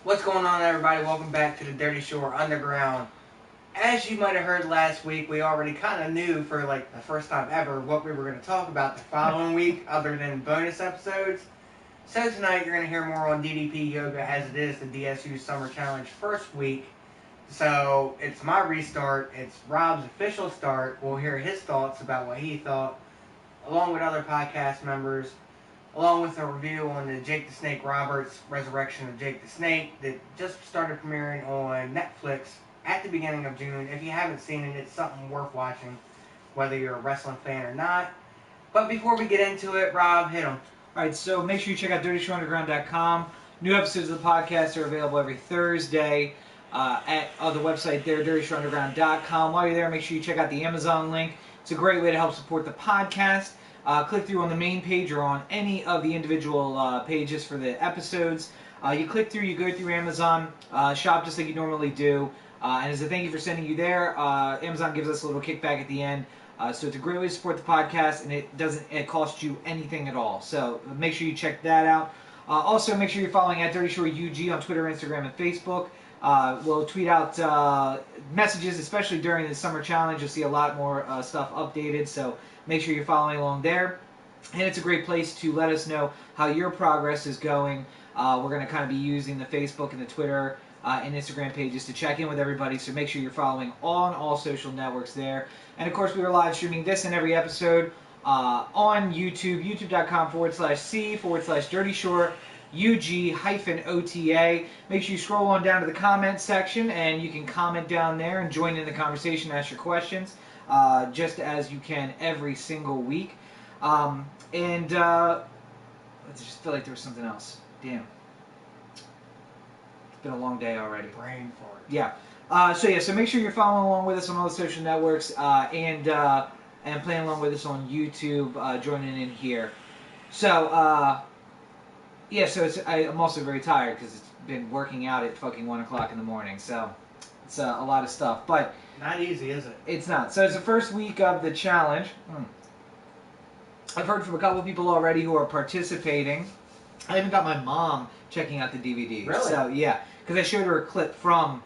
What's going on, everybody? Welcome back to the Dirty Shore Underground. As you might have heard last week, we already kind of knew for like the first time ever what we were going to talk about the following week other than bonus episodes. So tonight you're going to hear more on DDP Yoga as it is the DSU Summer Challenge first week. So it's my restart. It's Rob's official start. We'll hear his thoughts about what he thought, along with other podcast members, along with a review on the Jake the Snake Roberts Resurrection of Jake the Snake that just started premiering on Netflix at the beginning of June. If you haven't seen it, it's something worth watching, whether you're a wrestling fan or not. But before we get into it, Rob, hit them. Alright, so make sure you check out DirtyShoreUnderground.com. New episodes of the podcast are available every Thursday at the website there, DirtyShoreUnderground.com. While you're there, make sure you check out the Amazon link. It's a great way to help support the podcast. Click through on the main page or on any of the individual pages for the episodes. You click through, you go through Amazon, shop just like you normally do. And as a thank you for sending you there, Amazon gives us a little kickback at the end. So it's a great way to support the podcast, and it cost you anything at all. So make sure you check that out. Also, make sure you're following at Dirty Shore UG on Twitter, Instagram, and Facebook. We'll tweet out messages, especially during the summer challenge. You'll see a lot more stuff updated, so make sure you're following along there. And it's a great place to let us know how your progress is going. We're going to kind of be using the Facebook and the Twitter and Instagram pages to check in with everybody, so make sure you're following on all social networks there. And of course, we are live streaming this and every episode on YouTube, youtube.com/C/Dirty Shore UG-OTA. Make sure you scroll on down to the comment section and you can comment down there and join in the conversation, ask your questions, just as you can every single week. I just feel like there was something else. Damn. It's been a long day already. Brain fart. Yeah. So make sure you're following along with us on all the social networks and playing along with us on YouTube, joining in here. So, I'm also very tired because it's been working out at fucking 1 o'clock in the morning. So it's a lot of stuff, but not easy, is it? It's not. So it's the first week of the challenge. I've heard from a couple of people already who are participating. I even got my mom checking out the DVD. Really? So yeah, because I showed her a clip from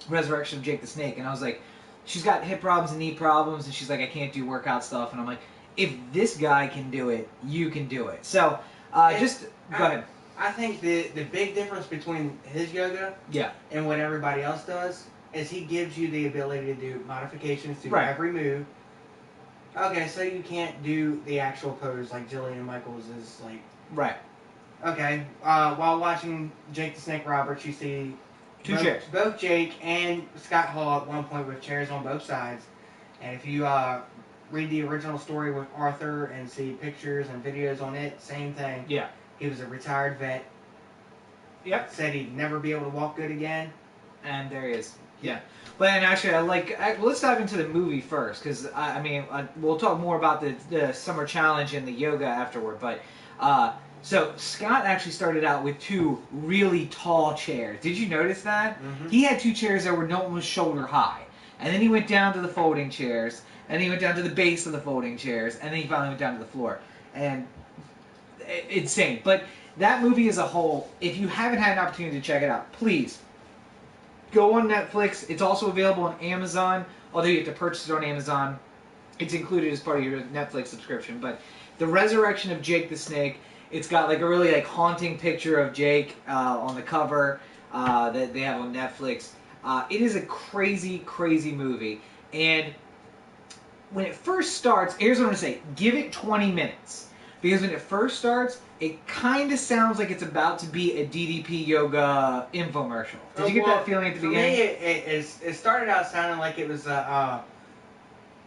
Resurrection of Jake the Snake, and I was like, she's got hip problems and knee problems, and she's like, I can't do workout stuff, and I'm like, if this guy can do it, you can do it. So go ahead. I think the big difference between his yoga and what everybody else does is he gives you the ability to do modifications to every move. Okay, so you can't do the actual pose like Jillian Michaels is like. Right. Okay, while watching Jake the Snake Roberts, you see chairs. Both Jake and Scott Hall at one point with chairs on both sides. And if you read the original story with Arthur and see pictures and videos on it, same thing. Yeah. He was a retired vet. Yep. Said he'd never be able to walk good again. And there he is. Yeah. But and actually, let's dive into the movie first, because we'll talk more about the summer challenge and the yoga afterward. But so Scott actually started out with two really tall chairs. Did you notice that? Mm-hmm. He had two chairs that were almost shoulder high, and then he went down to the folding chairs, and then he went down to the base of the folding chairs, and then he finally went down to the floor. And insane. But that movie as a whole, if you haven't had an opportunity to check it out, please go on Netflix. It's also available on Amazon, although you have to purchase it on Amazon. It's included as part of your Netflix subscription. But The Resurrection of Jake the Snake, it's got like a really haunting picture of Jake on the cover that they have on Netflix. It is a crazy, crazy movie. And when it first starts, here's what I'm going to say. Give it 20 minutes. Because when it first starts, it kind of sounds like it's about to be a DDP Yoga infomercial. Did you get that feeling at the beginning? For me, it started out sounding like it was a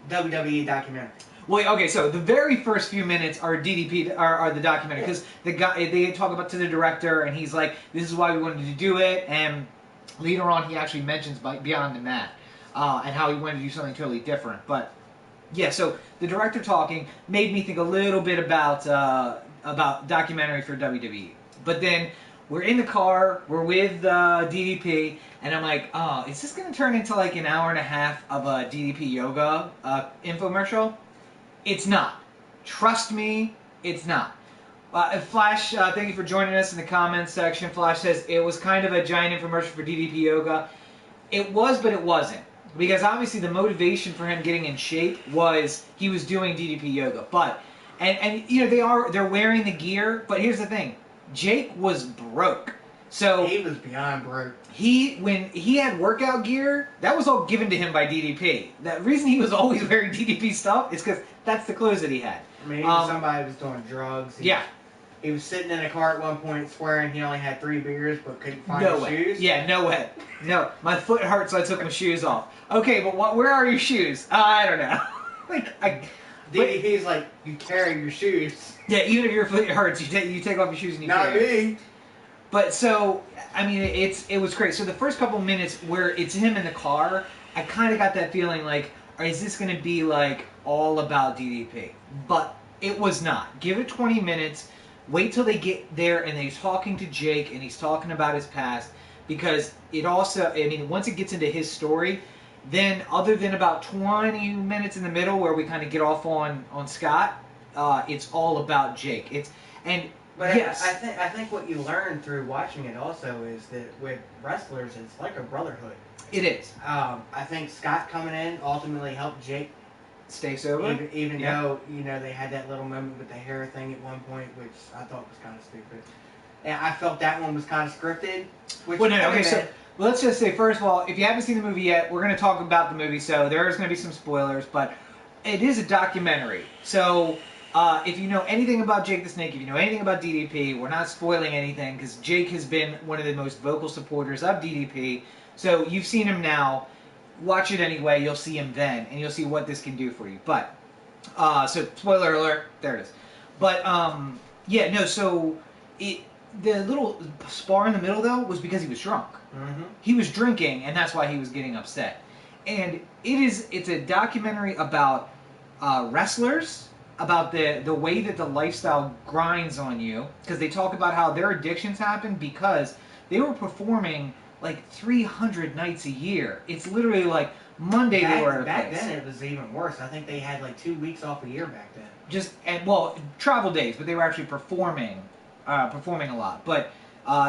WWE documentary. Well, okay, so the very first few minutes are DDP are the documentary, because they talk about to the director, and he's like, "This is why we wanted to do it," and later on he actually mentions Beyond the Mat and how he wanted to do something totally different. But yeah, so the director talking made me think a little bit about documentary for WWE. But then we're in the car, we're with DDP, and I'm like, oh, is this going to turn into like an hour and a half of a DDP Yoga infomercial? It's not. Trust me, it's not. Flash, thank you for joining us in the comments section. Flash says it was kind of a giant infomercial for DDP Yoga. It was, but it wasn't. Because obviously the motivation for him getting in shape was he was doing DDP Yoga. But, and you know, they're wearing the gear, but here's the thing. Jake was broke. So he was beyond broke. When he had workout gear, that was all given to him by DDP. The reason he was always wearing DDP stuff is because that's the clothes that he had. I mean, somebody was doing drugs. He was sitting in a car at one point swearing he only had 3 beers but couldn't find his shoes. Yeah, no way. No, my foot hurt, so I took my shoes off. Okay, but where are your shoes? I don't know. DDP's like, you carry your shoes. Yeah, even if your foot hurts, you take off your shoes and you Not carry. me. But so, I mean, it was great. So the first couple minutes where it's him in the car, I kind of got that feeling like, is this going to be like all about DDP? But it was not. Give it 20 minutes. Wait till they get there and he's talking to Jake and he's talking about his past, because it also, I mean, once it gets into his story, then other than about 20 minutes in the middle where we kind of get off on Scott, it's all about Jake. But yes. I think what you learn through watching it also is that with wrestlers, it's like a brotherhood. It is. I think Scott coming in ultimately helped Jake stay sober. Even though, you know, they had that little moment with the hair thing at one point, which I thought was kind of stupid. And I felt that one was kind of scripted. So let's just say, first of all, if you haven't seen the movie yet, we're going to talk about the movie, so there's going to be some spoilers, but it is a documentary. So if you know anything about Jake the Snake, if you know anything about DDP, we're not spoiling anything, because Jake has been one of the most vocal supporters of DDP. So you've seen him now. Watch it anyway. You'll see him then, and you'll see what this can do for you. But so spoiler alert, there it is. But yeah, no. So the little spar in the middle though was because he was drunk. Mm-hmm. He was drinking, and that's why he was getting upset. And it's a documentary about wrestlers, about the way that the lifestyle grinds on you, because they talk about how their addictions happened because they were performing like 300 nights a year. It's literally like Monday they were at a back place. then it was even worse. I think they had like 2 weeks off a year back then. Travel days, but they were actually performing a lot. But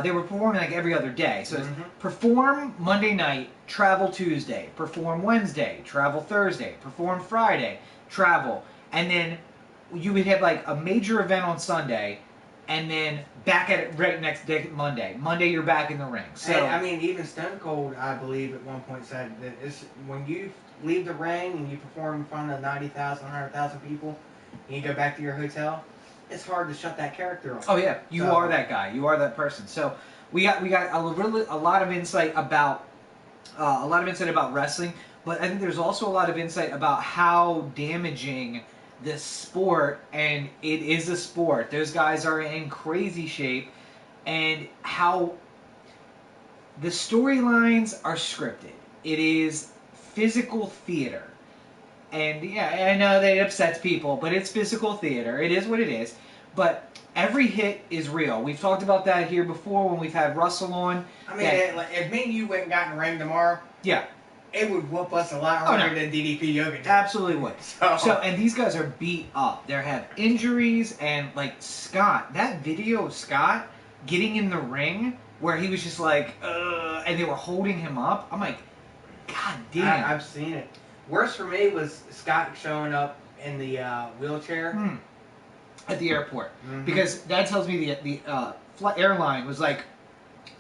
they were performing like every other day. So it's perform Monday night, travel Tuesday, perform Wednesday, travel Thursday, perform Friday, travel, and then you would have like a major event on Sunday, and then back at it right next day, Monday. Monday, you're back in the ring. So and, I mean, even Stone Cold, I believe, at one point said that when you leave the ring and you perform in front of 90,000, 100,000 people, and you go back to your hotel, it's hard to shut that character off. Oh yeah, you are that guy. You are that person. So we got a lot of insight about wrestling, but I think there's also a lot of insight about how damaging this sport, and it is a sport. Those guys are in crazy shape, and how the storylines are scripted. It is physical theater. And yeah, I know that it upsets people, but it's physical theater. It is what it is. But every hit is real. We've talked about that here before when we've had Russell on. I mean, if me and you went and got in the ring tomorrow, yeah, it would whoop us a lot harder than DDP Yoga did. Absolutely would. So, and these guys are beat up. They have injuries, and like Scott, that video of Scott getting in the ring where he was just like, and they were holding him up. I'm like, God damn. I've seen it. Worse for me was Scott showing up in the wheelchair at the airport, because that tells me the airline was like,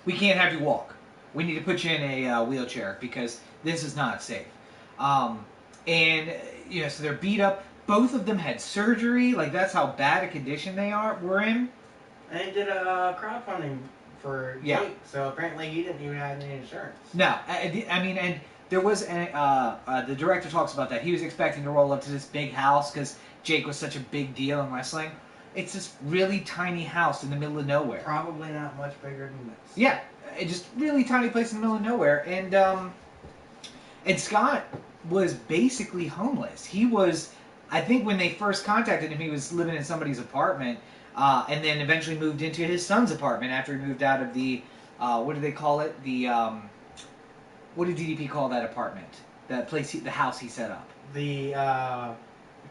we can't have you walk. We need to put you in a wheelchair because this is not safe. And you know, so they're beat up. Both of them had surgery. Like, that's how bad a condition were in. And they did a crowdfunding for Jake, so apparently he didn't even have any insurance. No, I mean, and there was the director talks about that. He was expecting to roll up to this big house because Jake was such a big deal in wrestling. It's this really tiny house in the middle of nowhere. Probably not much bigger than this. Yeah, just really tiny place in the middle of nowhere. And Scott was basically homeless. He was, I think when they first contacted him, he was living in somebody's apartment, and then eventually moved into his son's apartment after he moved out of the, what do they call it? The, what did DDP call that apartment? That place, the house he set up? The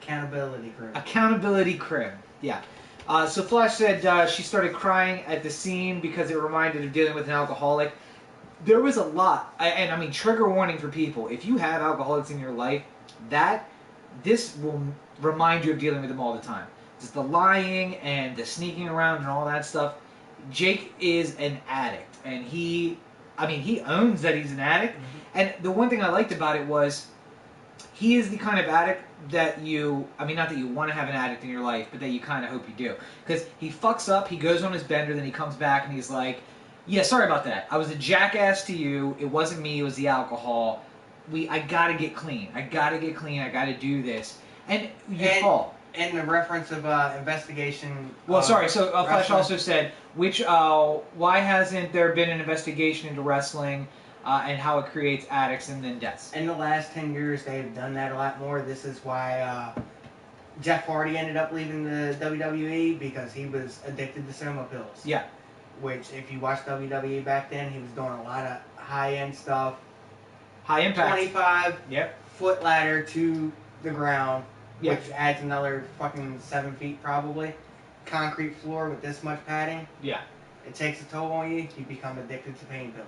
accountability crib. Accountability crib, yeah. So Flash said she started crying at the scene because it reminded her of dealing with an alcoholic. There was a lot, and I mean, trigger warning for people. If you have alcoholics in your life, this will remind you of dealing with them all the time. Just the lying and the sneaking around and all that stuff. Jake is an addict, and he owns that he's an addict. Mm-hmm. And the one thing I liked about it was he is the kind of addict that not that you want to have an addict in your life, but that you kind of hope you do. Because he fucks up, he goes on his bender, then he comes back and he's like, yeah, sorry about that. I was a jackass to you. It wasn't me, it was the alcohol. I gotta get clean. I gotta do this. And you fall. And the reference of investigation. Well, sorry. So Flash also said, why hasn't there been an investigation into wrestling and how it creates addicts and then deaths? In the last 10 years, they've done that a lot more. This is why Jeff Hardy ended up leaving the WWE because he was addicted to soma pills. Yeah. Which, if you watch WWE back then, he was doing a lot of high-end stuff. High impact. 25 Yep. foot ladder to the ground. Yep. Which adds another fucking 7 feet probably. Concrete floor with this much padding. Yeah. It takes a toll on you. You become addicted to pain pills.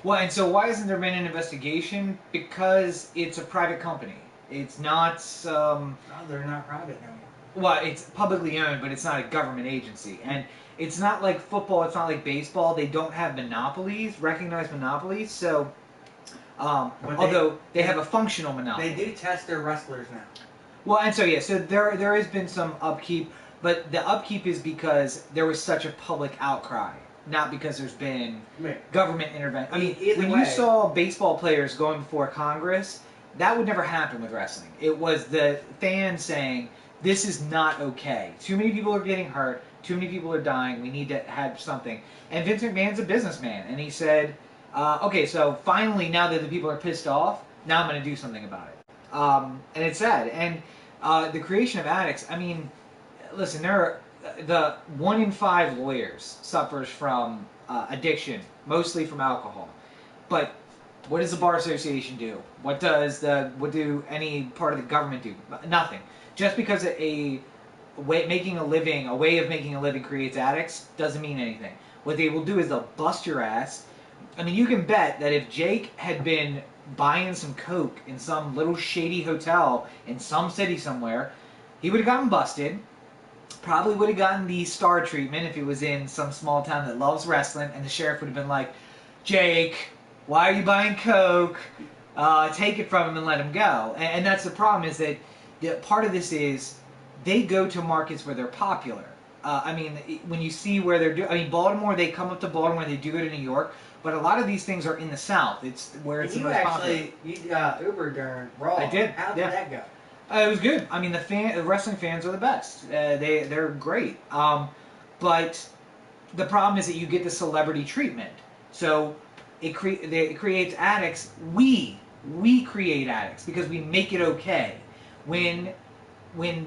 Well, and so why hasn't there been an investigation? Because it's a private company. It's not. No, they're not private no more. Well, it's publicly owned, but it's not a government agency. And it's not like football. It's not like baseball. They don't have monopolies, recognized monopolies. So, although they have a functional monopoly. They do test their wrestlers now. Well, and so so there has been some upkeep, but the upkeep is because there was such a public outcry, not because there's been government intervention. I mean, when you saw baseball players going before Congress, that would never happen with wrestling. It was the fans saying, this is not okay. Too many people are getting hurt. Too many people are dying. We need to have something. And Vince McMahon's a businessman, and he said, okay, so finally, now that the people are pissed off, now I'm going to do something about it. And it's sad. And the creation of addicts, I mean, listen, the 1 in 5 lawyers suffers from addiction, mostly from alcohol. But what does the Bar Association do? What do any part of the government do? Nothing. Just because a way of making a living creates addicts doesn't mean anything. What they will do is they'll bust your ass. I mean, you can bet that if Jake had been buying some coke in some little shady hotel in some city somewhere, he would have gotten busted. Probably would have gotten the star treatment if he was in some small town that loves wrestling, and the sheriff would have been like, Jake, why are you buying coke? Take it from him and let him go. And that's the problem, is that part of this is they go to markets where they're popular. I mean, when you see where Baltimore, they come up to Baltimore, they do go to New York, but a lot of these things are in the South. It's where it's the most popular. You Ubered during Raw. I did. How did that go? It was good. I mean, the wrestling fans are the best. They're great. But the problem is that you get the celebrity treatment. So it creates addicts. We create addicts because we make it okay. When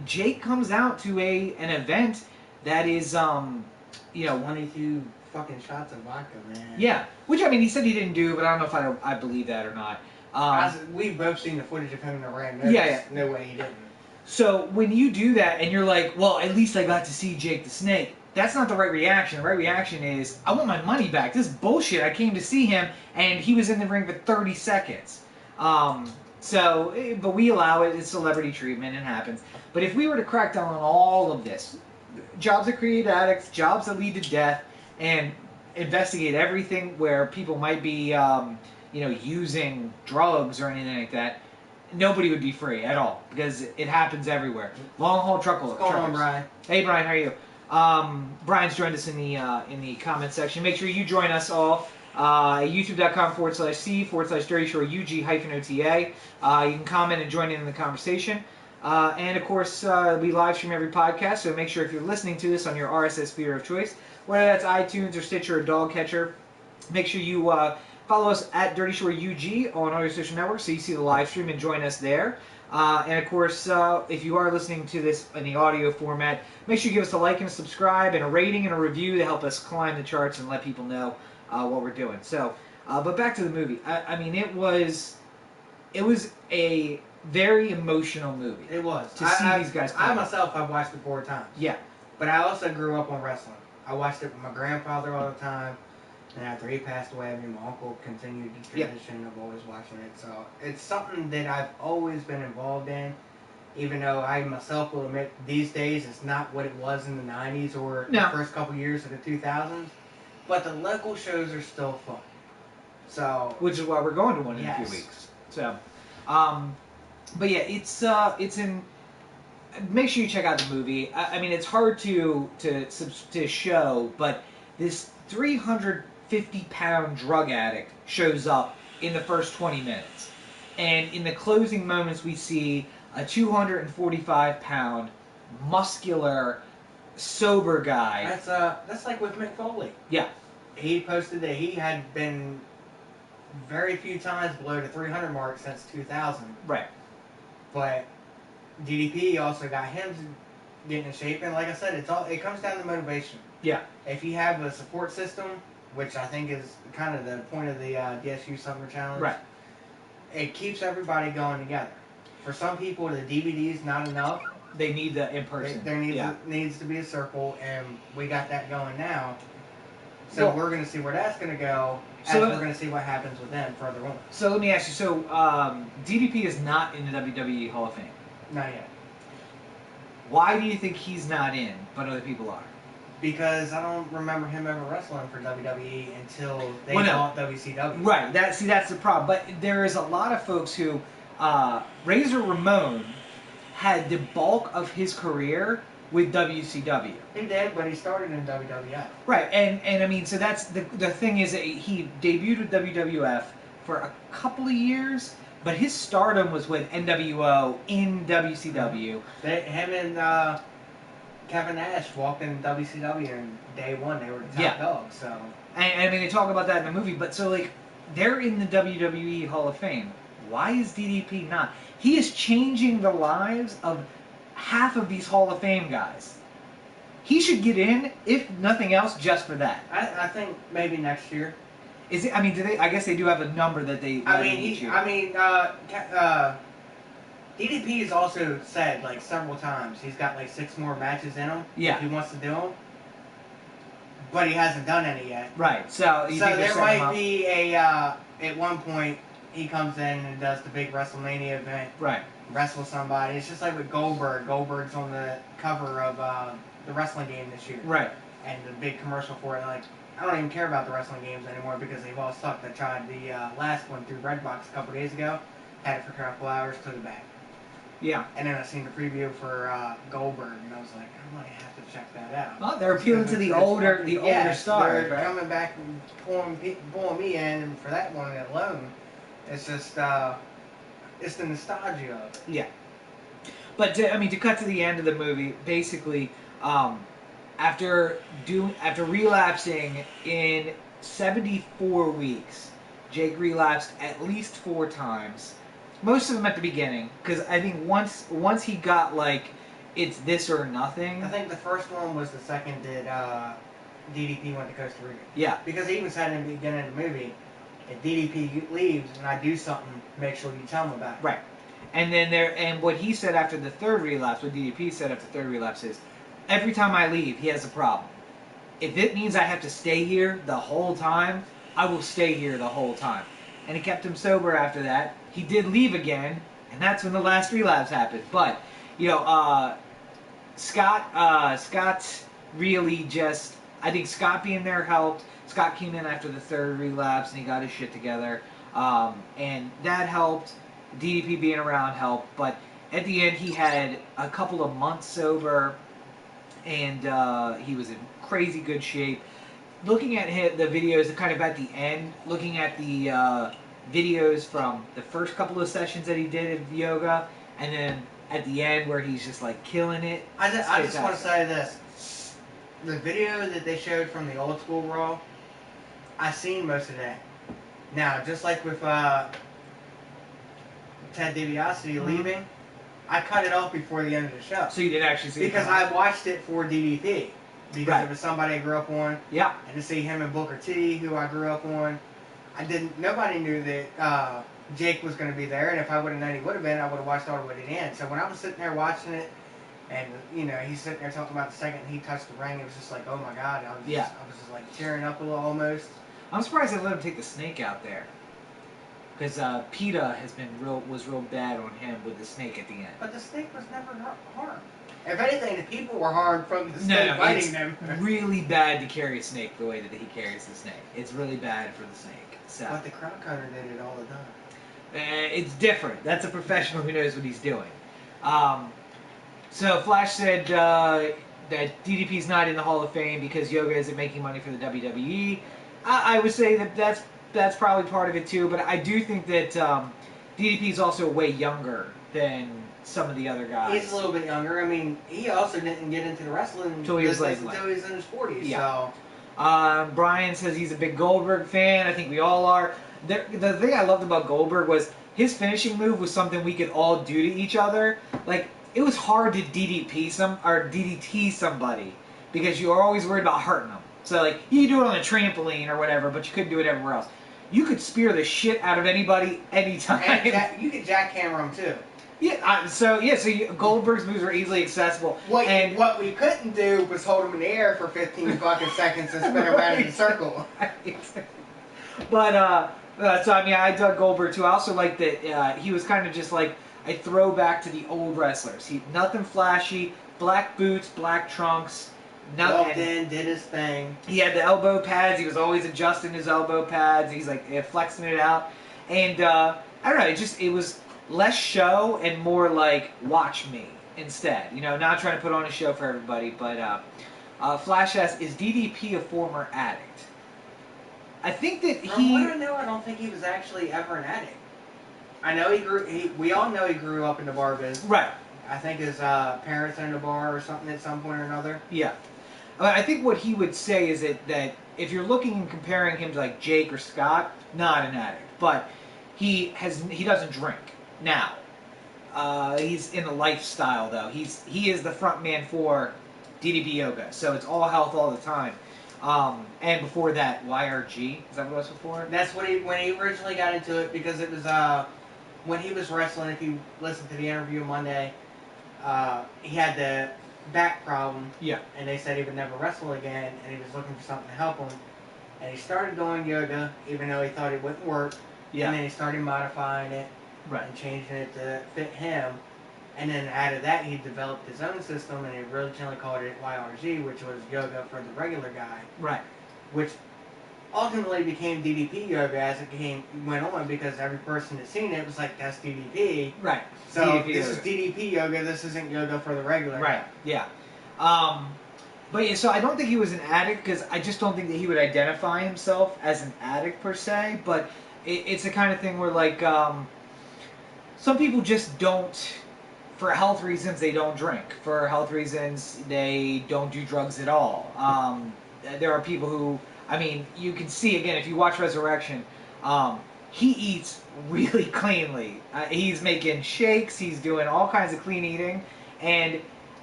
Jake comes out to an event that is 22 fucking shots of vodka, man. Yeah, which I mean, he said he didn't do, but I don't know if I believe that or not. We've both seen the footage of him in the ring. No way he didn't. So when you do that and you're like, well, at least I got to see Jake the Snake, that's not the right reaction. The right reaction is, I want my money back. This is bullshit. I came to see him, and he was in the ring for 30 seconds. But we allow it. It's celebrity treatment. It happens. But if we were to crack down on all of this, jobs that create addicts, jobs that lead to death, and investigate everything where people might be, using drugs or anything like that, nobody would be free at all, because it happens everywhere. Long haul truckers. What's going on, Brian? Hey, Brian, how are you? Brian's joined us in the comment section. Make sure you join us all. YouTube.com/C/DirtyShoreUG-OTA. You can comment and join in the conversation. And of course, we live stream every podcast, so make sure if you're listening to this on your RSS feeder of choice, whether that's iTunes or Stitcher or Dogcatcher, make sure you follow us at Dirty Shore UG on all your social networks so you see the live stream and join us there. And of course, if you are listening to this in the audio format, make sure you give us a like and a subscribe and a rating and a review to help us climb the charts and let people know what we're doing. So, but back to the movie. I mean, it was a very emotional movie. It was. To see these guys play. I myself have watched it 4 times. Yeah. But I also grew up on wrestling. I watched it with my grandfather all the time. And after he passed away, I mean, my uncle continued the tradition of always watching it. So it's something that I've always been involved in. Even though I myself will admit these days it's not what it was in the 90s or the first couple years of the 2000s. But the local shows are still fun. So, which is why we're going to one in a few weeks. So, but yeah, it's in. Make sure you check out the movie. I mean, it's hard to show, but this 350-pound drug addict shows up in the first 20 minutes, and in the closing moments, we see a 245-pound muscular, sober guy. That's like with Mick Foley. Yeah. He posted that he had been very few times below the 300 mark since 2000. Right. But DDP also got him getting in shape, and like I said, it comes down to motivation. Yeah. If you have a support system, which I think is kind of the point of the DSU Summer Challenge, right, it keeps everybody going together. For some people, the DVD's not enough. They need the in-person. There needs to be a circle, and we got that going now. So we're going to see where that's going to go, as we're going to see what happens with them further on. So let me ask you, so DDP is not in the WWE Hall of Fame? Not yet. Why do you think he's not in, but other people are? Because I don't remember him ever wrestling for WWE until they bought WCW. Right, that's the problem. But there is a lot of folks who... Razor Ramon had the bulk of his career with WCW. He did, but he started in WWF. Right, and I mean, so that's the thing is that he debuted with WWF for a couple of years, but his stardom was with NWO in WCW. Him and Kevin Nash walked in WCW in day one. They were the top dogs. So, and I mean, they talk about that in the movie, but so like they're in the WWE Hall of Fame. Why is DDP not? He is changing the lives of half of these Hall of Fame guys. He should get in, if nothing else, just for that. I think maybe next year. Is it? I mean, do they? I guess they do have a number that they. DDP has also said like several times he's got like 6 more matches in him. Yeah. If he wants to do them, but he hasn't done any yet. Right. So there might be a at one point. He comes in and does the big WrestleMania event. Right. Wrestle somebody. It's just like with Goldberg. Goldberg's on the cover of the wrestling game this year. Right. And the big commercial for it. Like, I don't even care about the wrestling games anymore because they've all sucked. I tried the last one through Redbox a couple days ago. Had it for a couple hours, took it back. Yeah. And then I seen the preview for Goldberg, and I was like, I might have to check that out. Well, they're appealing to the older stars. They're coming back and pulling me in, and for that one alone. It's just, it's the nostalgia of it. Yeah. But, to cut to the end of the movie, basically, after relapsing in 74 weeks, Jake relapsed at least 4 times. Most of them at the beginning, because I think once he got, like, it's this or nothing. I think the first one was the second that DDP went to Costa Rica. Yeah. Because he even said in the beginning of the movie, if DDP leaves and I do something, make sure you tell him about it. Right. And what he said after the third relapse, what DDP said after the third relapse is, every time I leave, he has a problem. If it means I have to stay here the whole time, I will stay here the whole time. And it kept him sober after that. He did leave again, and that's when the last relapse happened. But, Scott really just, I think Scott being there helped. Scott came in after the third relapse, and he got his shit together. And that helped. DDP being around helped. But at the end, he had a couple of months sober, and he was in crazy good shape. Looking at the videos kind of at the end, looking at the videos from the first couple of sessions that he did of yoga, and then at the end where he's just like killing it. I just want to say this. The video that they showed from the old school Raw, I seen most of that. Now, just like with Ted DiBiase leaving, I cut it off before the end of the show. So you didn't actually see it? Because I watched it for DDP. Because it was somebody I grew up on. Yeah. And to see him and Booker T, who I grew up on, nobody knew that Jake was going to be there, and if I would have known he would have been, I would have watched all the way to the end. So when I was sitting there watching it, And he's sitting there talking about the second he touched the ring, it was just like, oh my god, I was just like tearing up a little almost. I'm surprised they let him take the snake out there, because PETA was real bad on him with the snake at the end. But the snake was never harmed. If anything, the people were harmed from the snake biting them. It's really bad to carry a snake the way that he carries the snake. It's really bad for the snake. So. But the crown cutter did it all the time. It's different. That's a professional who knows what he's doing. So Flash said that DDP's not in the Hall of Fame because Yoga isn't making money for the WWE. I would say that's probably part of it too, but I do think that DDP's also way younger than some of the other guys. He's a little bit younger. I mean, he also didn't get into the wrestling until he was in his 40s. Yeah. So. Brian says he's a big Goldberg fan. I think we all are. The thing I loved about Goldberg was his finishing move was something we could all do to each other. Like, it was hard to DDT somebody because you were always worried about hurting them. So, like, you could do it on a trampoline or whatever, but you couldn't do it everywhere else. You could spear the shit out of anybody anytime. And you could jackhammer them too. Yeah, so Goldberg's moves were easily accessible. What we couldn't do was hold him in the air for 15 fucking seconds and spin around in a circle. But, so I mean, I dug Goldberg too. I also like that he was kind of just like a throwback to the old wrestlers. Nothing flashy, black boots, black trunks. Walked in, did his thing. He had the elbow pads. He was always adjusting his elbow pads. He's like flexing it out. And I don't know, it was less show and more like watch me instead. Not trying to put on a show for everybody. But Flash asks, is DDP a former addict? I think that From what I know, I don't think he was actually ever an addict. I know we all know he grew up in the bar business. Right. I think his parents owned a bar or something at some point or another. Yeah. I think what he would say is that if you're looking and comparing him to like Jake or Scott, not an addict, but he doesn't drink now. He's in the lifestyle though. He is the front man for DDP Yoga, so it's all health all the time. And before that, YRG, is that what it was before? That's when he originally got into it, because it was when he was wrestling. If you listen to the interview Monday, he had the back problem. Yeah. And they said he would never wrestle again, and he was looking for something to help him. And he started doing yoga, even though he thought it wouldn't work. Yeah. And then he started modifying it, right, and changing it to fit him. And then out of that, he developed his own system, and he originally called it YRG, which was yoga for the regular guy. Right. Which ultimately became DDP yoga as it went on, because every person that seen it was like, that's DDP. Right. So DDP this yoga. is DDP yoga, this isn't yoga for the regular Right, guy. yeah. But yeah, so I don't think he was an addict, because I just don't think that he would identify himself as an addict per se, but it's the kind of thing where, like, some people just don't, for health reasons, they don't drink. For health reasons, they don't do drugs at all. There are people who, I mean, you can see, again, if you watch Resurrection, he eats really cleanly. He's making shakes, he's doing all kinds of clean eating, and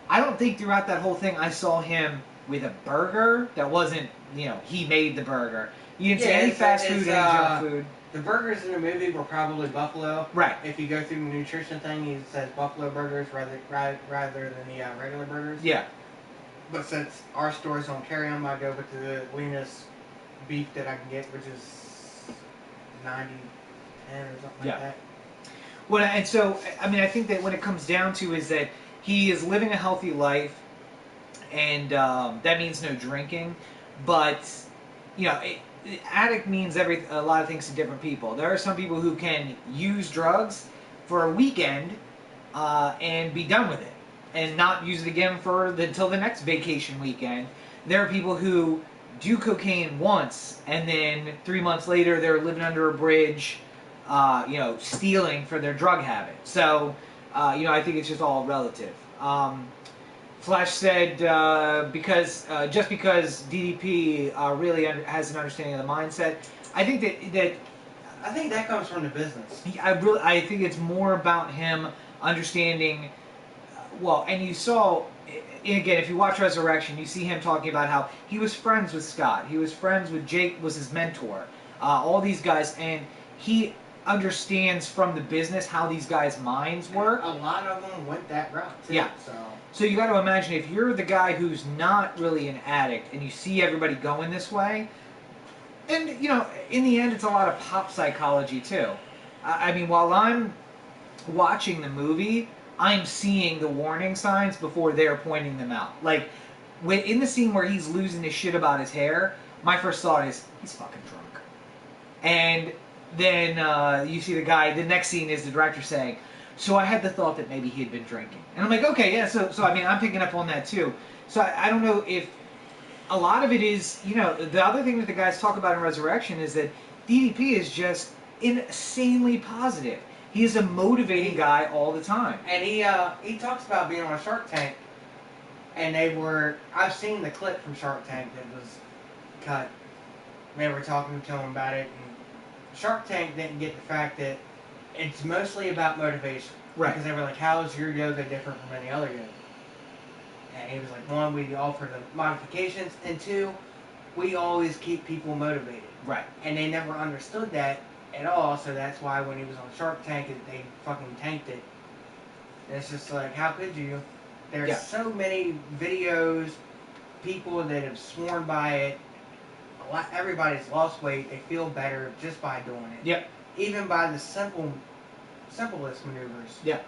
I don't think throughout that whole thing I saw him with a burger that wasn't, he made the burger. You didn't see any fast food, any junk food. The burgers in the movie were probably buffalo. Right. If you go through the nutrition thing, he says buffalo burgers rather than the regular burgers. Yeah. But since our stores don't carry them, I go with the leanest beef that I can get, which is 90-10 or something like that. Well, and so, I mean, I think that when it comes down to is that he is living a healthy life, and that means no drinking, but, addict means a lot of things to different people. There are some people who can use drugs for a weekend and be done with it, and not use it again until the next vacation weekend. There are people who do cocaine once, and then 3 months later they're living under a bridge, stealing for their drug habit. So, I think it's just all relative. Flash said because DDP really has an understanding of the mindset. I think I think that comes from the business. I think it's more about him understanding. And you saw, again, if you watch Resurrection, you see him talking about how he was friends with Scott. He was friends with Jake, was his mentor. All these guys, and he understands from the business how these guys' minds work. A lot of them went that route too. Yeah. So you got to imagine if you're the guy who's not really an addict and you see everybody going this way, and you know, in the end, it's a lot of pop psychology too. I mean, while I'm watching the movie, I'm seeing the warning signs before they're pointing them out. Like, when in the scene where he's losing his shit about his hair, my first thought is, he's fucking drunk. And then you see the guy, the next scene is the director saying, so I had the thought that maybe he had been drinking. And I'm like, okay, yeah, so I mean, I'm picking up on that too. So I don't know if a lot of it is, you know, the other thing that the guys talk about in Resurrection is that DDP is just insanely positive. He is a motivating guy all the time. And he talks about being on Shark Tank, and I've seen the clip from Shark Tank that was cut. They were talking to him about it, and Shark Tank didn't get the fact that it's mostly about motivation. Right. Because they were like, how is your yoga different from any other yoga? And he was like, one, we offer the modifications, and two, we always keep people motivated. Right. And they never understood that at all, so that's why when he was on Shark Tank, they fucking tanked it. And it's just like, how could you? There's so many videos, people that have sworn by it. Everybody's lost weight. They feel better just by doing it. Yep. Even by the simplest maneuvers. Yep.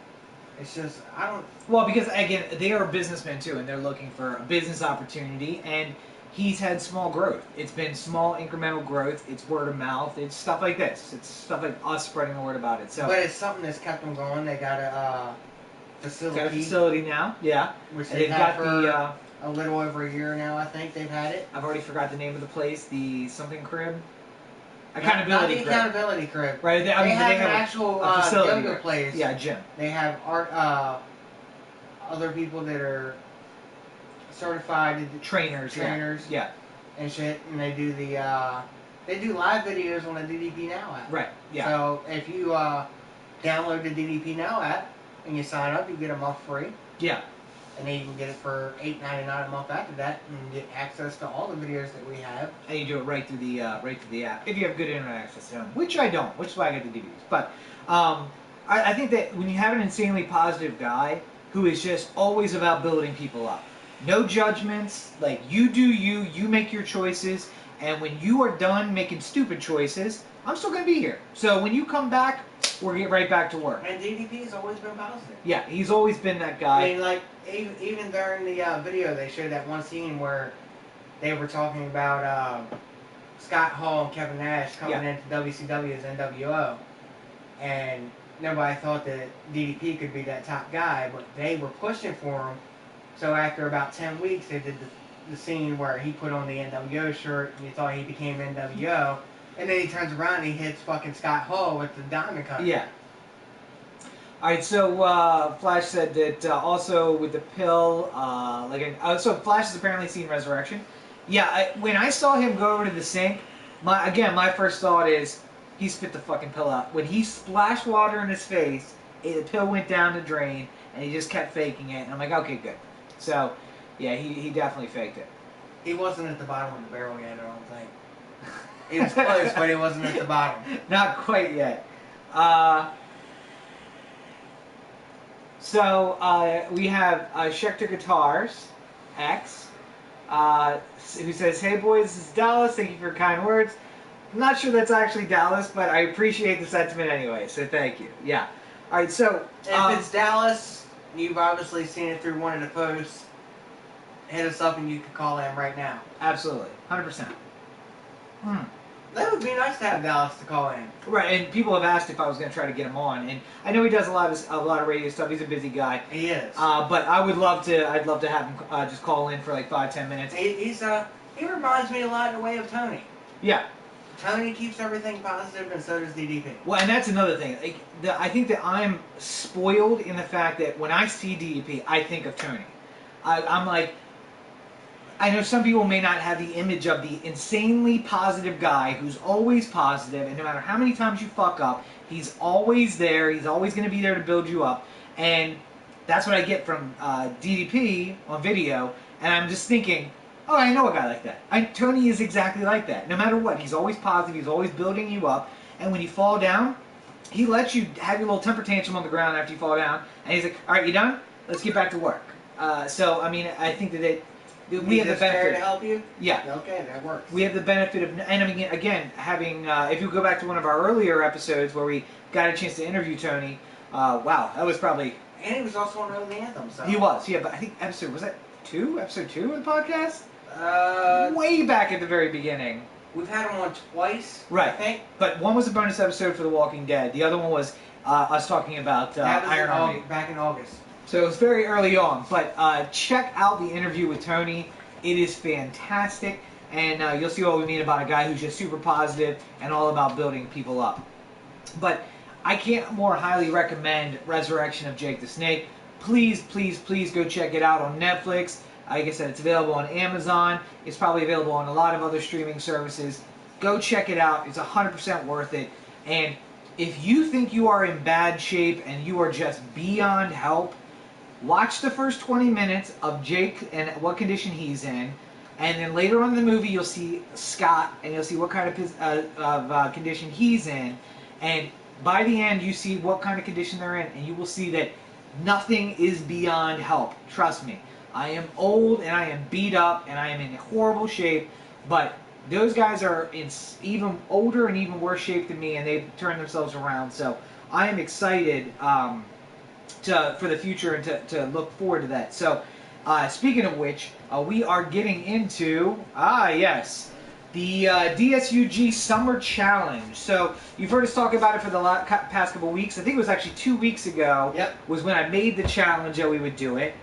It's just, I don't... Well, because, again, they are businessmen, too, and they're looking for a business opportunity, and he's had small growth. It's been small incremental growth. It's word of mouth. It's stuff like this. It's stuff like us spreading the word about it. So, but it's something that's kept them going. They got a facility. Got a facility now, yeah. Which they've got for a little over a year now, I think they've had it. I've already forgot the name of the place. The something crib? Accountability crib. Accountability crib. Right. They have an actual yoga place. Yeah, gym. They have other people that are certified trainers. Yeah. And shit, and they do they do live videos on the DDP Now app. Right. Yeah. So if you download the DDP Now app and you sign up, you get a month free. Yeah. And then you can get it for $8.99 a month after that, and get access to all the videos that we have. And you do it right through the app if you have good internet access to them, which I don't, which is why I get the DVDs. But I think that when you have an insanely positive guy who is just always about building people up, no judgments, like you do you make your choices, and when you are done making stupid choices, I'm still going to be here. So when you come back, we'll get right back to work. And DDP has always been positive. Yeah, he's always been that guy. I mean, like, even during the video, they showed that one scene where they were talking about Scott Hall and Kevin Nash coming into WCW as NWO. And nobody thought that DDP could be that top guy, but they were pushing for him. So after about 10 weeks, they did the scene where he put on the NWO shirt, and you thought he became NWO. And then he turns around and he hits fucking Scott Hall with the diamond cutter. Yeah. Alright, so Flash said that also with the pill, so Flash has apparently seen Resurrection. Yeah, when I saw him go over to the sink, my first thought is, he spit the fucking pill out. When he splashed water in his face, the pill went down the drain, and he just kept faking it. And I'm like, okay, good. So, yeah, he definitely faked it. He wasn't at the bottom of the barrel yet, I don't think. He was close, but he wasn't at the bottom. Not quite yet. So we have Schecter Guitars X, who says, "Hey boys, this is Dallas. Thank you for your kind words. I'm not sure that's actually Dallas, but I appreciate the sentiment anyway. So thank you. Yeah. All right. So if it's Dallas, you've obviously seen it through one of the posts. Hit us up and you can call in right now. Absolutely, 100%. That would be nice to have Dallas to call in. Right, and people have asked if I was going to try to get him on, and I know he does a lot of radio stuff. He's a busy guy. He is. But I would love to. I'd love to have him just call in for like 5-10 minutes. He reminds me a lot in the way of Tony. Yeah. Tony keeps everything positive, and so does DDP. Well, and that's another thing. I think that I'm spoiled in the fact that when I see DDP, I think of Tony. I'm like, I know some people may not have the image of the insanely positive guy who's always positive, and no matter how many times you fuck up, he's always there. He's always going to be there to build you up, and that's what I get from DDP on video. And I'm just thinking, oh, I know a guy like that. Tony is exactly like that. No matter what, he's always positive. He's always building you up, and when you fall down, he lets you have your little temper tantrum on the ground after you fall down, and he's like, "All right, you done? Let's get back to work." So I mean, I think that we have the benefit to help you. Yeah. Okay, that works. We have the benefit of, and I mean, again, having if you go back to one of our earlier episodes where we got a chance to interview Tony, wow, that was probably. And he was also on the Anthem. So He was, yeah, but I think was that episode 2 of the podcast? Way back at the very beginning. We've had him on twice, right? I think. But one was a bonus episode for The Walking Dead. The other one was us talking about Iron Army back in August. So it was very early on. But check out the interview with Tony. It is fantastic, and you'll see what we mean about a guy who's just super positive and all about building people up. But I can't more highly recommend Resurrection of Jake the Snake. Please, please, please go check it out on Netflix. Like I said, it's available on Amazon. It's probably available on a lot of other streaming services. Go check it out. It's 100% worth it. And if you think you are in bad shape and you are just beyond help, watch the first 20 minutes of Jake and what condition he's in. And then later on in the movie, you'll see Scott, and you'll see what kind of condition he's in. And by the end, you see what kind of condition they're in, and you will see that nothing is beyond help. Trust me. I am old, and I am beat up, and I am in horrible shape, but those guys are in even older and even worse shape than me, and they've turned themselves around. So I am excited for the future and to look forward to that. So speaking of which, we are getting into, yes, the DSUG Summer Challenge. So you've heard us talk about it for the past couple weeks. I think it was actually 2 weeks ago. Yep. Was when I made the challenge that we would do it.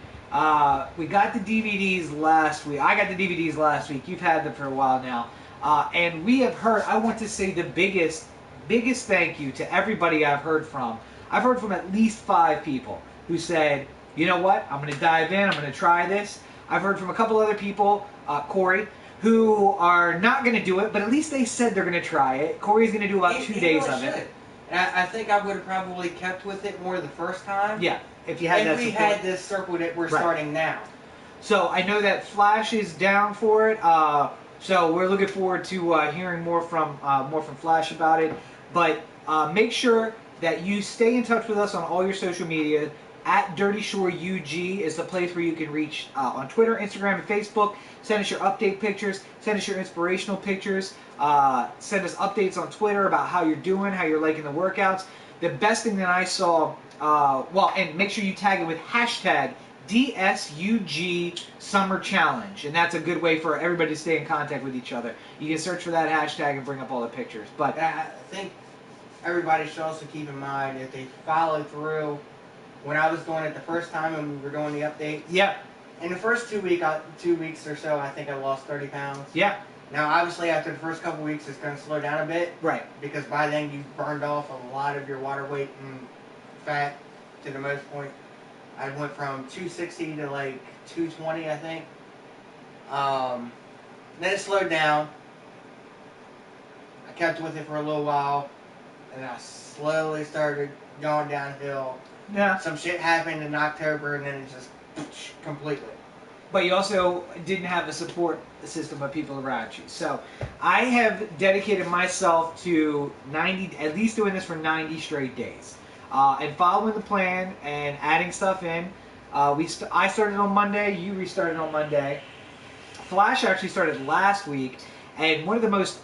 We got the DVDs last week. I got the DVDs last week. You've had them for a while now. And we have heard, I want to say the biggest thank you to everybody I've heard from. I've heard from at least 5 people who said, you know what, I'm going to dive in, I'm going to try this. I've heard from a couple other people, Corey, who are not going to do it, but at least they said they're going to try it. Corey's going to do about 2 days of it. And I think I would have probably kept with it more the first time. Yeah, if you had that support. Had this circle that we're starting now. So I know that Flash is down for it. So we're looking forward to hearing more from Flash about it. But make sure that you stay in touch with us on all your social media. At Dirty Shore UG is the place where you can reach on Twitter, Instagram, and Facebook. Send us your update pictures. Send us your inspirational pictures. Send us updates on Twitter about how you're doing, how you're liking the workouts. The best thing that I saw, and make sure you tag it with hashtag DSUG Summer Challenge. And that's a good way for everybody to stay in contact with each other. You can search for that hashtag and bring up all the pictures. But I think everybody should also keep in mind if they follow through. When I was doing it the first time and we were doing the updates. Yeah. In the first 2 weeks or so, I think I lost 30 pounds. Yeah. Now, obviously, after the first couple weeks, it's going to slow down a bit. Right. Because by then, you've burned off a lot of your water weight and fat to the most point. I went from 260 to like 220, I think. Then it slowed down. I kept with it for a little while. And I slowly started going downhill. Yeah. Some shit happened in October, and then it just completely. But you also didn't have a support system of people around you. So I have dedicated myself to at least doing this for 90 straight days. And following the plan and adding stuff in. I started on Monday, you restarted on Monday. Flash actually started last week, and one of the most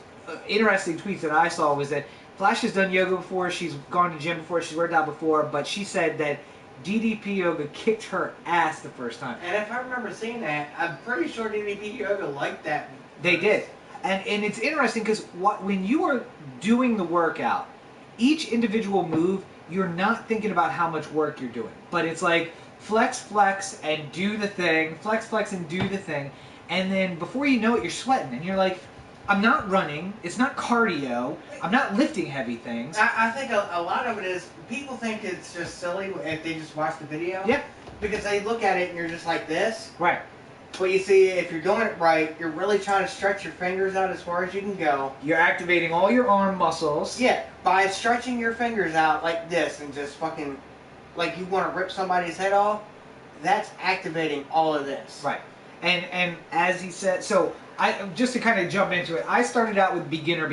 interesting tweets that I saw was that Flash has done yoga before, she's gone to gym before, she's worked out before, but she said that DDP Yoga kicked her ass the first time. And if I remember seeing that, I'm pretty sure DDP Yoga liked that. They did. And it's interesting because when you are doing the workout, each individual move, you're not thinking about how much work you're doing. But it's like flex, and do the thing, flex, and do the thing. And then before you know it, you're sweating. And you're like, I'm not running. It's not cardio. I'm not lifting heavy things. I think a lot of it is people think it's just silly if they just watch the video. Yep. Because they look at it and you're just like this. Right. But you see, if you're doing it right, you're really trying to stretch your fingers out as far as you can go. You're activating all your arm muscles. Yeah. By stretching your fingers out like this and just fucking like you want to rip somebody's head off, that's activating all of this. Right. And as he said, so just to kind of jump into it, I started out with beginner.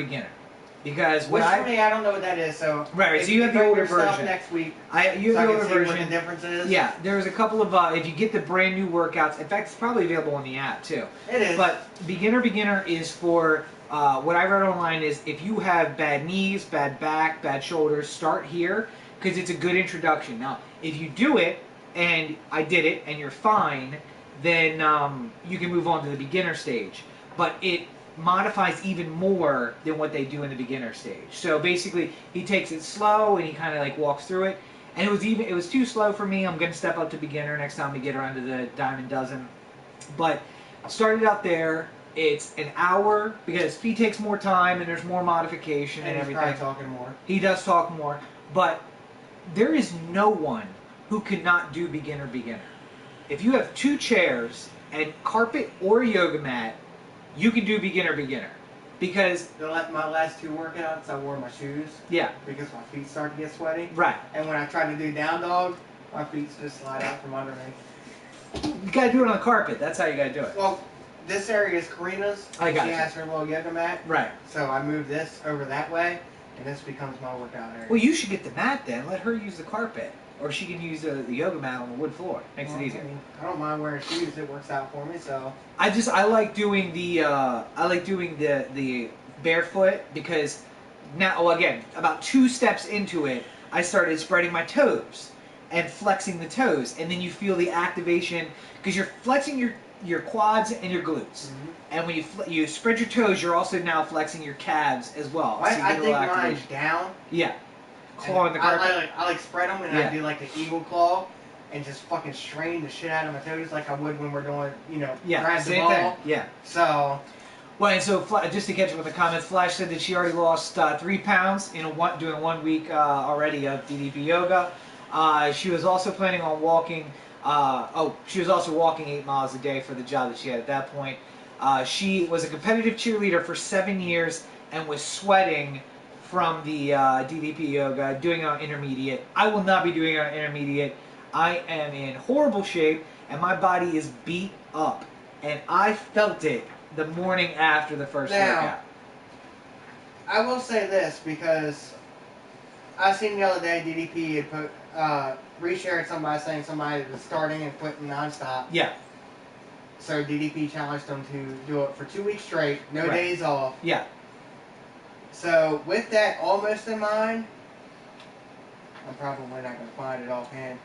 Because Which for me, I don't know what that is. So right. if So you have the older stuff version next week. You have the older version. What the difference is. Yeah, there's a couple of if you get the brand new workouts. In fact, it's probably available on the app too. It is. But beginner is for what I read online is if you have bad knees, bad back, bad shoulders, start here because it's a good introduction. Now, if you do it and I did it and you're fine, then you can move on to the beginner stage. But it modifies even more than what they do in the beginner stage. So basically, he takes it slow and he kind of like walks through it. And it was too slow for me. I'm going to step up to beginner next time we get around to the Diamond Dozen. But started out there. It's an hour because he takes more time and there's more modification and everything. He's probably talking more. He does talk more, but there is no one who cannot do beginner. If you have 2 chairs and carpet or a yoga mat, you can do beginner. Because my last 2 workouts, I wore my shoes. Yeah. Because my feet start to get sweaty. Right. And when I try to do down dog, my feet just slide out from under me. You gotta do it on the carpet. That's how you gotta do it. Well, this area is Karina's. I got She you. has her little yoga mat. Right. So I move this over that way, and this becomes my workout area. Well, you should get the mat then. Let her use the carpet. Or she can use the yoga mat on the wood floor. Makes it easier. I don't mind wearing shoes. It works out for me. So I like doing the barefoot because now, well, again, about 2 steps into it, I started spreading my toes and flexing the toes, and then you feel the activation because you're flexing your quads and your glutes, and when you spread your toes, you're also now flexing your calves as well. I, So you I get a think little mine's activation. down. Yeah, claw in the carpet. I like spread them and I do like the eagle claw and just fucking strain the shit out of my toes like I would when we're doing, grab the same ball. thing. Yeah. So. Well, and so just to catch up with the comments, Flash said that she already lost 3 pounds in doing 1 week already of DDP yoga. She was also planning on walking. She was also walking 8 miles a day for the job that she had at that point. She was a competitive cheerleader for 7 years and was sweating from the DDP yoga, doing it on intermediate. I will not be doing it on intermediate. I am in horrible shape and my body is beat up. And I felt it the morning after the first workout. I will say this because I seen the other day DDP had put reshared somebody saying somebody was starting and quitting nonstop. Yeah. So DDP challenged them to do it for 2 weeks straight, no days off. Yeah. So with that almost in mind, I'm probably not going to find it offhand.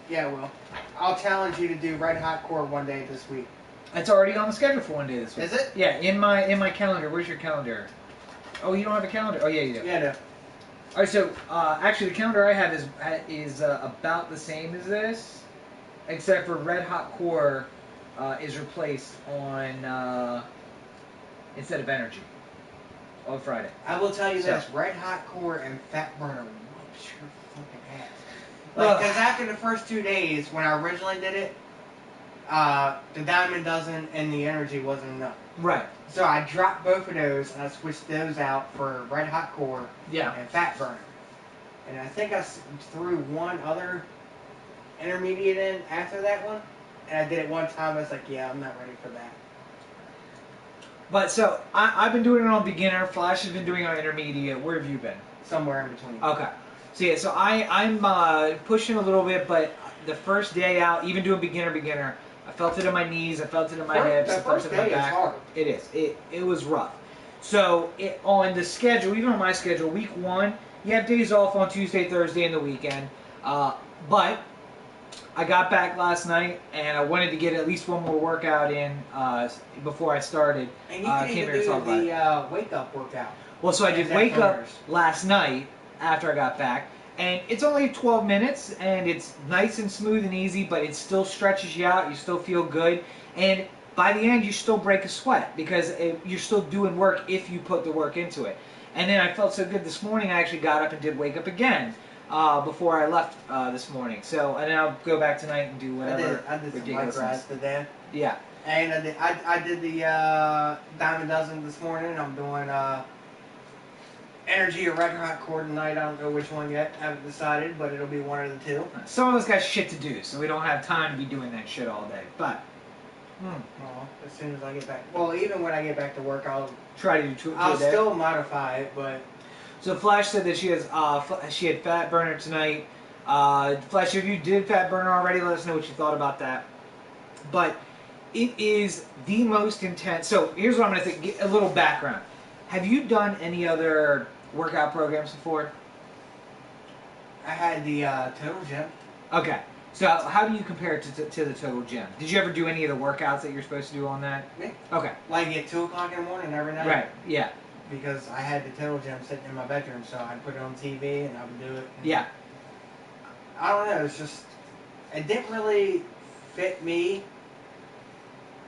Yeah, well, I'll challenge you to do Red Hot Core 1 day this week. It's already on the schedule for 1 day this week. Is it? Yeah, in my calendar. Where's your calendar? Oh, you don't have a calendar? Oh, yeah, you do. Yeah, no. All right, so actually the calendar I have is about the same as this, except for Red Hot Core is replaced on instead of Energy on Friday. I will tell you this: Red Hot Core and Fat Burner whoops your fucking ass. Because after the first 2 days, when I originally did it, the Diamond Dozen and the Energy wasn't enough. Right. So I dropped both of those and I switched those out for Red Hot Core and Fat Burner. And I think I threw one other intermediate in after that one. And I did it one time. I was like, yeah, I'm not ready for that. But so I've been doing it on beginner. Flash has been doing it on intermediate. Where have you been? Somewhere in between. Okay. So yeah, so I'm pushing a little bit, but the first day out, even doing beginner, I felt it in my knees, I felt it in my hips, I felt it in my back. Hard. It is. It was rough. So on the schedule, even on my schedule, week 1, you have days off on Tuesday, Thursday, and the weekend. But I got back last night, and I wanted to get at least one more workout in before I started. And you can even do the wake-up workout. Well, so I did wake up last night after I got back, and it's only 12 minutes, and it's nice and smooth and easy, but it still stretches you out, you still feel good, and by the end you still break a sweat, because you're still doing work if you put the work into it. And then I felt so good this morning, I actually got up and did wake up again before I left this morning. So, and then I'll go back tonight and do whatever I did some bike rides today. Yeah. And I did the Diamond Dozen this morning. I'm doing Energy or Red Hot Core tonight. I don't know which one yet. I haven't decided, but it'll be one of the two. Some of us got shit to do, so we don't have time to be doing that shit all day. But Well, as soon as I get back. Well, even when I get back to work, I'll try to do 2 I'll a day. still modify it, but. So Flash said that she had fat burner tonight. Flash, if you did fat burner already, let us know what you thought about that. But it is the most intense. So here's what I'm going to think. A little background. Have you done any other workout programs before? I had the Total Gym. Okay. So how do you compare it to the Total Gym? Did you ever do any of the workouts that you're supposed to do on that? Yeah. Okay. Like at 2 o'clock in the morning every night. Right. Yeah. Because I had the Total Gym sitting in my bedroom, so I'd put it on TV and I would do it. Yeah. I don't know. It's just it didn't really fit me.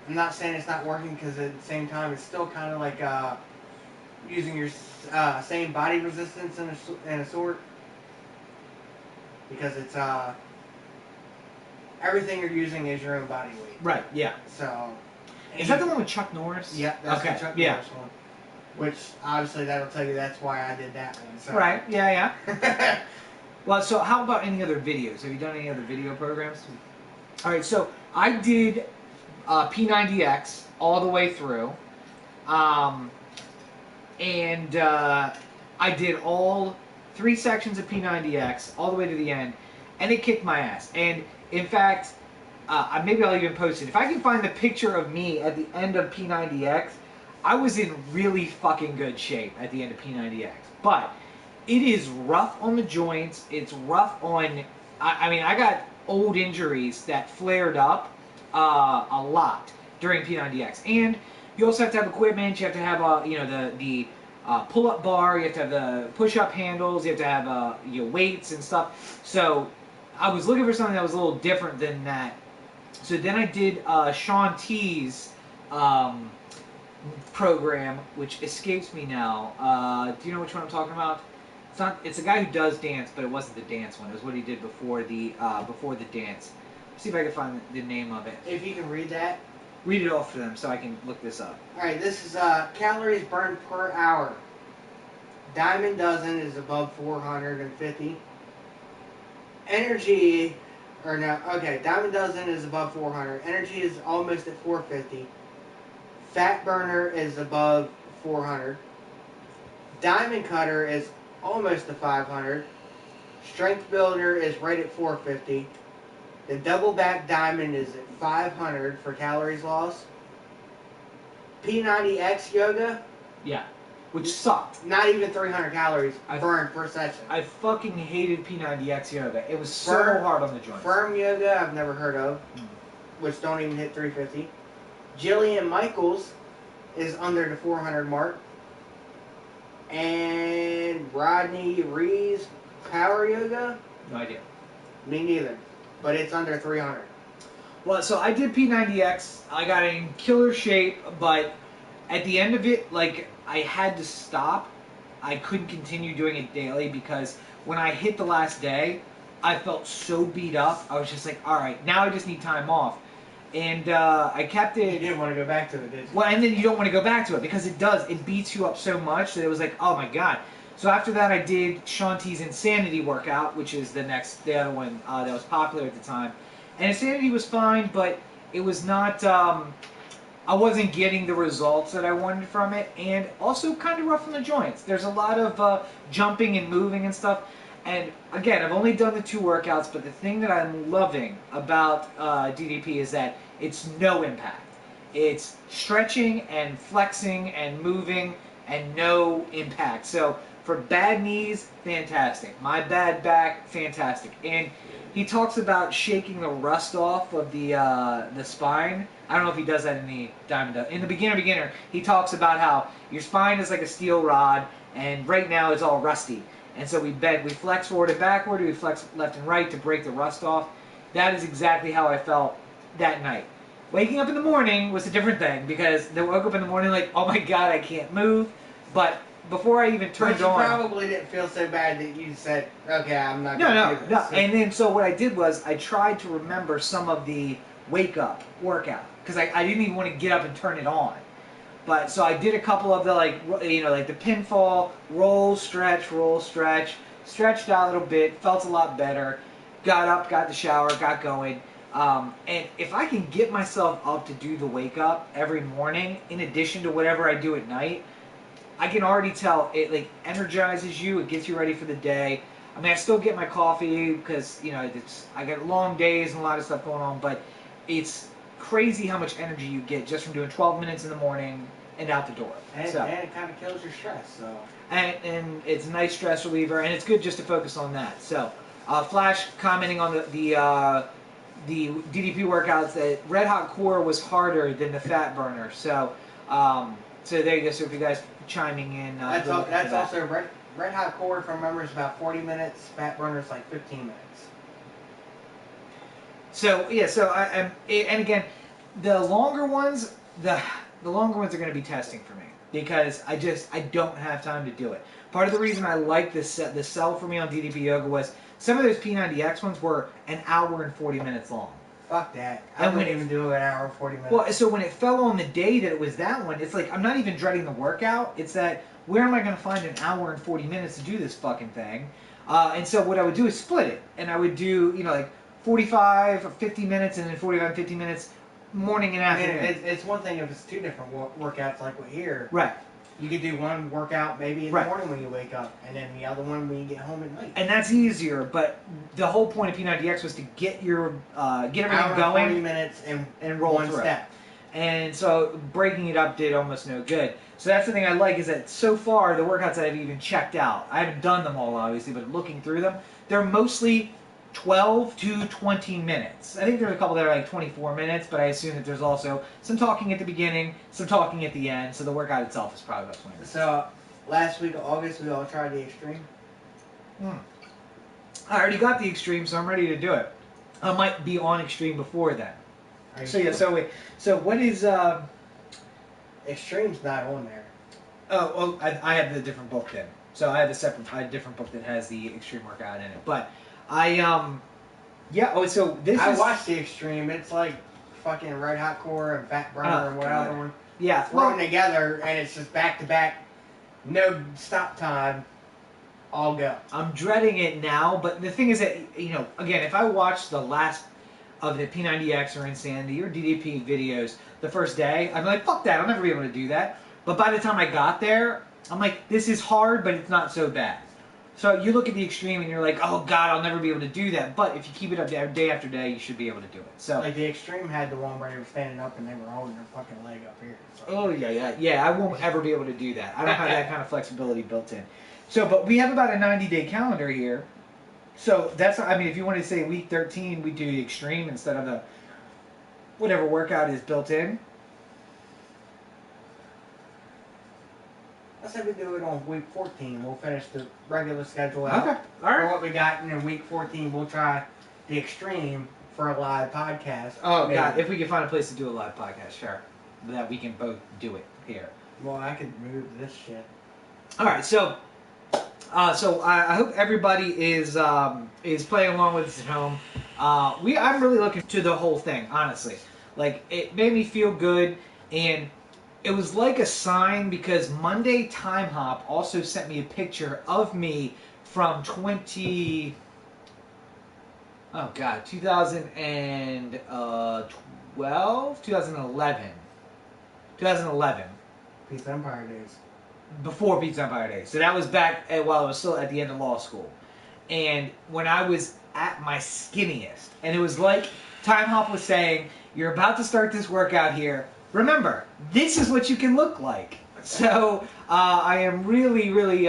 I'm not saying it's not working because at the same time it's still kind of like using your same body resistance in a sort. Because it's everything you're using is your own body weight. Right. Yeah. So. Is that the one with Chuck Norris? Yeah. That's okay. the Chuck yeah. Norris one. Which obviously that'll tell you that's why I did that one. So. Right. Yeah. Yeah. Well, so how about any other videos? Have you done any other video programs? All right. So I did P90X all the way through, and I did all 3 sections of P90X all the way to the end, and it kicked my ass. And in fact, maybe I'll even post it. If I can find the picture of me at the end of P90X, I was in really fucking good shape at the end of P90X. But it is rough on the joints. It's rough on... I mean, I got old injuries that flared up a lot during P90X. And you also have to have equipment. You have to have the pull-up bar. You have to have the push-up handles. You have to have weights and stuff. So I was looking for something that was a little different than that. So then I did Shaun T's program, which escapes me now. Do you know which one I'm talking about? It's not. It's a guy who does dance, but it wasn't the dance one. It was what he did before the dance. See if I can find the name of it. If you can read that. Read it off for them so I can look this up. Alright, this is calories burned per hour. Diamond Dozen is above 450. Energy, or no, okay, Diamond Dozen is above 400. Energy is almost at 450. Fat Burner is above 400. Diamond Cutter is almost to 500. Strength Builder is right at 450. The Double Back Diamond is at 500 for calories lost. P90X Yoga. Yeah. Which sucked. Not even 300 calories burned per session. I fucking hated P90X Yoga. It was so hard on the joints. Firm Yoga I've never heard of, which don't even hit 350. Jillian Michaels is under the 400 mark. And Rodney Reed's Power Yoga? No idea. Me neither. But it's under 300. Well, so I did P90X. I got in killer shape, but at the end of it, like, I had to stop. I couldn't continue doing it daily because when I hit the last day, I felt so beat up. I was just like, all right, now I just need time off. And I kept it. You didn't want to go back to it, did you? Well, and then you don't want to go back to it because it does. It beats you up so much that it was like, oh my god. So after that, I did Shaun T's Insanity workout, which is the other one that was popular at the time. And Insanity was fine, but it was not. I wasn't getting the results that I wanted from it, and also kind of rough on the joints. There's a lot of jumping and moving and stuff. And again, I've only done the 2 workouts, but the thing that I'm loving about DDP is that it's no impact. It's stretching and flexing and moving and no impact. So for bad knees, fantastic. My bad back, fantastic. And he talks about shaking the rust off of the spine. I don't know if he does that in the Diamond. In the beginner, he talks about how your spine is like a steel rod, and right now it's all rusty. And so we flex forward and backward, we flex left and right to break the rust off. That is exactly how I felt that night. Waking up in the morning was a different thing because I woke up in the morning like, oh my god, I can't move. But before I even turned on... But you probably didn't feel so bad that you said, okay, I'm not going to do this. No. And then so what I did was I tried to remember some of the wake-up workout because I didn't even want to get up and turn it on. But so I did a couple of the like the pinfall, roll, stretch, stretched out a little bit, felt a lot better, got up, got the shower, got going. And if I can get myself up to do the wake up every morning, in addition to whatever I do at night, I can already tell it like energizes you. It gets you ready for the day. I mean, I still get my coffee because I got long days and a lot of stuff going on, but it's crazy how much energy you get just from doing 12 minutes in the morning and out the door. And it kind of kills your stress. So. And it's a nice stress reliever, and it's good just to focus on that. So, Flash commenting on the DDP workouts that Red Hot Core was harder than the Fat Burner. So, so there you go. So if you guys chiming in, that's also Red Hot Core, if I remember, is about 40 minutes. Fat Burner is like 15 minutes. So yeah, and again, the longer ones, the longer ones are going to be testing for me because I don't have time to do it. Part of the reason I like the sell for me on DDP Yoga was some of those P90X ones were an hour and 40 minutes long. Fuck that. I wouldn't even do an hour and 40 minutes. Well, so when it fell on the day that it was that one, it's like I'm not even dreading the workout. It's that where am I going to find an hour and 40 minutes to do this fucking thing? And so what I would do is split it, and I would do like 45 or 50 minutes and then 45, 50 minutes morning and afternoon. I mean, it's one thing if it's two different workouts like we're here. Right. You could do one workout maybe in the morning when you wake up, and then the other one when you get home at night. And that's easier, but the whole point of P90X was to get everything going. 40 minutes and roll one through. step. And so breaking it up did almost no good. So that's the thing I like is that so far the workouts that I've even checked out, I haven't done them all obviously, but looking through them, they're mostly 12 to 20 minutes. I think there's a couple that are like 24 minutes, but I assume that there's also some talking at the beginning, some talking at the end, so the workout itself is probably about 20 minutes. So, last week of August, we all tried the Extreme. I already got the Extreme, so I'm ready to do it. I might be on Extreme before then. So yeah, so what is... Extreme's not on there. Oh, well, I have the different book then. So I have a different book that has the Extreme workout in it, but... so this I watched the Extreme. It's like fucking Red Hot Core and Fat Burner and whatever one. Yeah. Thrown together, and it's just back to back, no stop time, all go. I'm dreading it now, but the thing is that, again, if I watch the last of the P90X or Insanity or DDP videos the first day, I'm like, fuck that, I'll never be able to do that. But by the time I got there, I'm like, this is hard, but it's not so bad. So you look at the Extreme and you're like, oh god, I'll never be able to do that. But if you keep it up day after day, you should be able to do it. So like the Extreme had the one where they were standing up and they were holding their fucking leg up here. So. Oh yeah. I won't ever be able to do that. I don't have that kind of flexibility built in. So, but we have about a 90-day calendar here. So that's, I mean, if you want to say week 13, we do the Extreme instead of the whatever workout is built in. I said we do it on week 14. We'll finish the regular schedule out. Okay, all right. For what we got, and in week 14, we'll try the Extreme for a live podcast. Oh, maybe. God, if we can find a place to do a live podcast, sure. That we can both do it here. Well, I could move this shit. All right, so I hope everybody is playing along with us at home. I'm really looking to the whole thing, honestly. Like, it made me feel good, and it was like a sign because Monday Time Hop also sent me a picture of me from 2011. Pizza Empire days. Before Pizza Empire days. So that was back while I was still at the end of law school. And when I was at my skinniest. And it was like Time Hop was saying, you're about to start this workout here. Remember, this is what you can look like. So I am really, really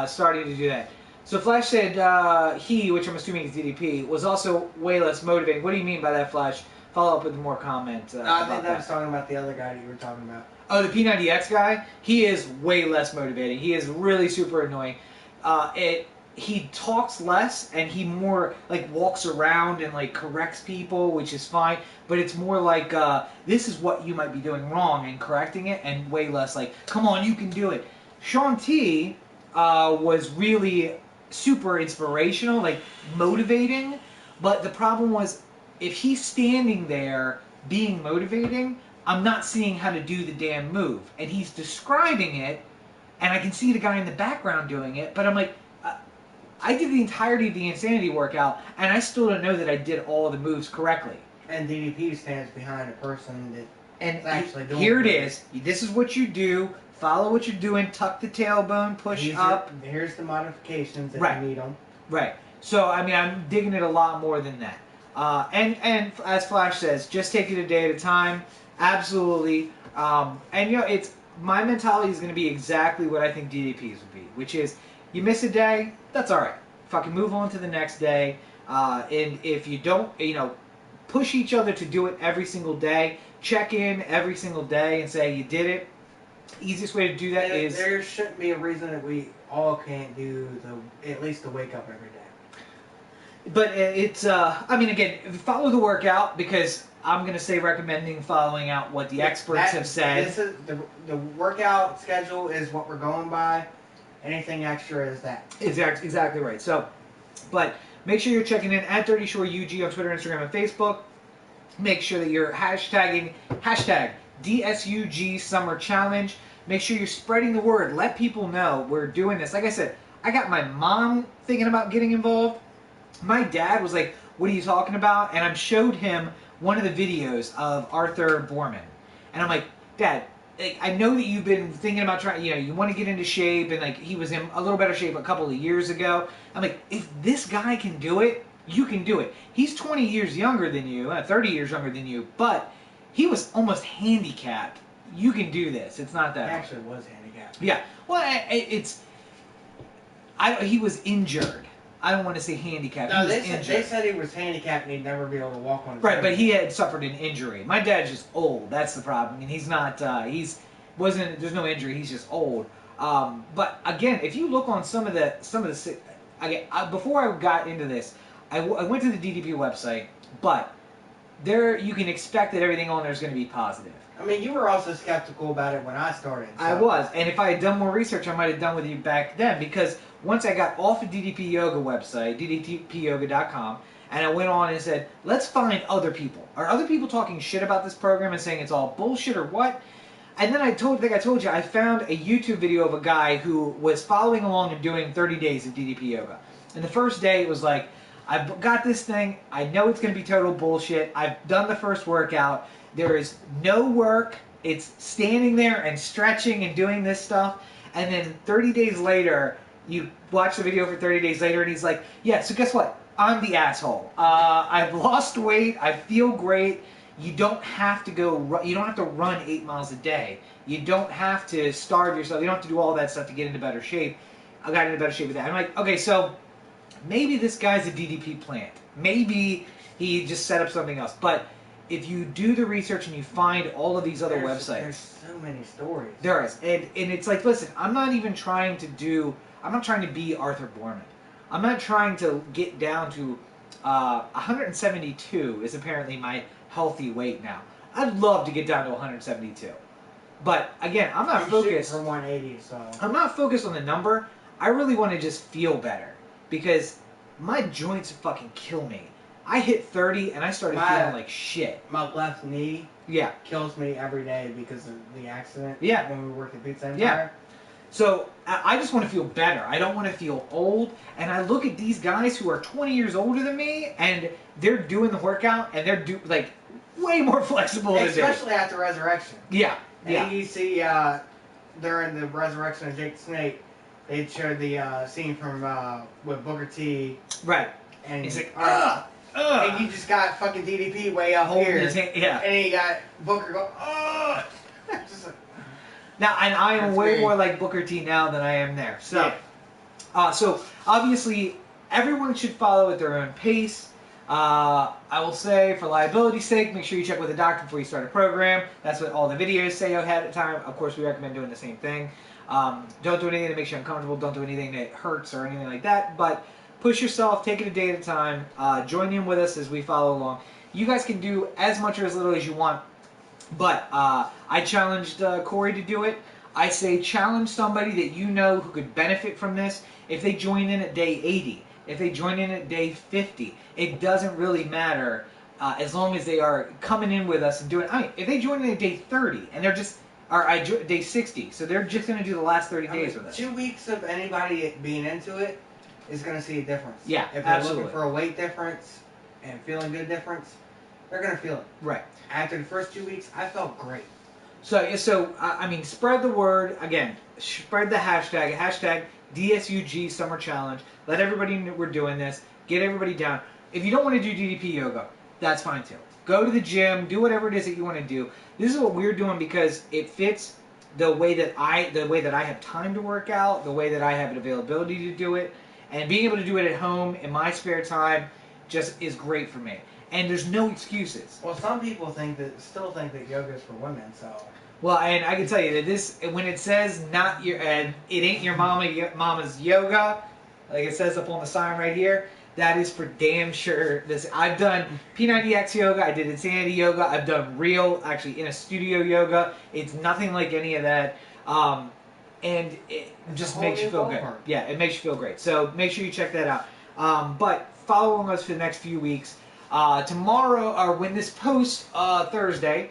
starting to do that. So Flash said he, which I'm assuming is DDP, was also way less motivating. What do you mean by that, Flash? Follow up with more comment. I think I was talking about the other guy that you were talking about. Oh, the P90X guy? He is way less motivating. He is really super annoying. He talks less and he more like walks around and like corrects people, which is fine. But it's more like this is what you might be doing wrong and correcting it, and way less like, come on, you can do it. Sean T was really super inspirational, like motivating. But the problem was, if he's standing there being motivating, I'm not seeing how to do the damn move. And he's describing it, and I can see the guy in the background doing it, but I'm like, I did the entirety of the insanity workout, and I still don't know that I did all of the moves correctly. And DDP stands behind a person that and actually doing here it is. This is what you do. Follow what you're doing. Tuck the tailbone. Push up. Here's the modifications if you need them. Right. So I mean, I'm digging it a lot more than that. And as Flash says, just take it a day at a time. Absolutely. And it's my mentality is going to be exactly what I think DDPs would be, which is you miss a day, that's all right. Fucking move on to the next day. And if you don't, push each other to do it every single day. Check in every single day and say you did it. Easiest way to do that is there shouldn't be a reason that we all can't do at least the wake up every day. But it's, I mean, again, follow the workout because I'm going to say recommending following out what the experts have said. This is the workout schedule is what we're going by. Anything extra is that. Exactly right. So, but make sure you're checking in at Dirty Shore UG on Twitter, Instagram, and Facebook. Make sure that you're hashtagging #DSUG Summer Challenge. Make sure you're spreading the word. Let people know we're doing this. Like I said, I got my mom thinking about getting involved. My dad was like, "What are you talking about?" And I showed him one of the videos of Arthur Borman. And I'm like, "Dad, I know that you've been thinking about trying, you want to get into shape, and like he was in a little better shape a couple of years ago." I'm like, if this guy can do it, you can do it. He's 20 years younger than you, 30 years younger than you, but he was almost handicapped. You can do this. It's not that. He actually was handicapped. Yeah. Well, he was injured. I don't want to say handicapped. No, they said he was handicapped and he'd never be able to walk on his own. Right, but he had suffered an injury. My dad's just old. That's the problem. I mean, he's not. There's no injury. He's just old. But again, if you look on some of the, before I got into this, I went to the DDP website, but there you can expect that everything on there is going to be positive. I mean, you were also skeptical about it when I started. So. I was, and if I had done more research, I might have done with you back then, because once I got off the DDP Yoga website, ddpyoga.com, and I went on and said, let's find other people. Are other people talking shit about this program and saying it's all bullshit or what? And then I told you, I found a YouTube video of a guy who was following along and doing 30 days of DDP Yoga. And the first day it was like, I've got this thing, I know it's going to be total bullshit, I've done the first workout, there is no work, it's standing there and stretching and doing this stuff, and then 30 days later, you watch the video for 30 days later, and he's like, yeah, so guess what? I'm the asshole. I've lost weight, I feel great, you don't have to run 8 miles a day, you don't have to starve yourself, you don't have to do all that stuff to get into better shape. I got into better shape with that. I'm like, okay, so maybe this guy's a DDP plant. Maybe he just set up something else. But if you do the research and you find all of these other websites... There's so many stories. There is. And it's like, listen, I'm not trying to be Arthur Borman. I'm not trying to get down to... 172 is apparently my healthy weight now. I'd love to get down to 172. But, again, I'm focused... for 180, so... I'm not focused on the number. I really want to just feel better. Because my joints fucking kill me. I hit 30 and I started feeling like shit. My left knee kills me every day because of the accident when we worked at Pizza Empire. Yeah. So I just want to feel better. I don't want to feel old. And I look at these guys who are 20 years older than me and they're doing the workout and they're way more flexible than me. Especially after Resurrection. Yeah. And you see during the Resurrection of Jake the Snake, they showed the scene from with Booker T. Right. And he's like, and you just got fucking DDP way up holding here. His hand, yeah. And then you got Booker go, just like, now, and I am way more like Booker T now than I am there. So, so obviously, everyone should follow at their own pace. I will say, for liability's sake, make sure you check with a doctor before you start a program. That's what all the videos say ahead of time. Of course, we recommend doing the same thing. Don't do anything that makes you uncomfortable. Don't do anything that hurts or anything like that. But push yourself. Take it a day at a time. Join in with us as we follow along. You guys can do as much or as little as you want. But I challenged Corey to do it. I say challenge somebody that you know who could benefit from this. If they join in at day 80, if they join in at day 50, it doesn't really matter as long as they are coming in with us and doing. I mean, if they join in at day 30 and they're just day 60, so they're just going to do the last 30 days with us. 2 weeks of anybody being into it is going to see a difference. Yeah, if they're absolutely. looking for a weight difference and feeling good difference, they're going to feel it. Right. After the first 2 weeks, I felt great. So I mean, spread the word again. Spread the hashtag DSUG Summer Challenge. Let everybody know we're doing this. Get everybody down. If you don't want to do DDP yoga, that's fine too. Go to the gym. Do whatever it is that you want to do. This is what we're doing because it fits the way that I have time to work out, the way that I have an availability to do it, and being able to do it at home in my spare time just is great for me. And there's no excuses. Well, some people still think that yoga is for women, so. Well, and I can tell you that this, when it says not your, and it ain't your mama's yoga, like it says up on the sign right here, that is for damn sure. I've done P90X yoga, I did Insanity yoga, I've done real, actually in a studio yoga. It's nothing like any of that, and it just makes you feel good. Yeah, it makes you feel great. So make sure you check that out. But following us for the next few weeks. Tomorrow, or when this posts Thursday,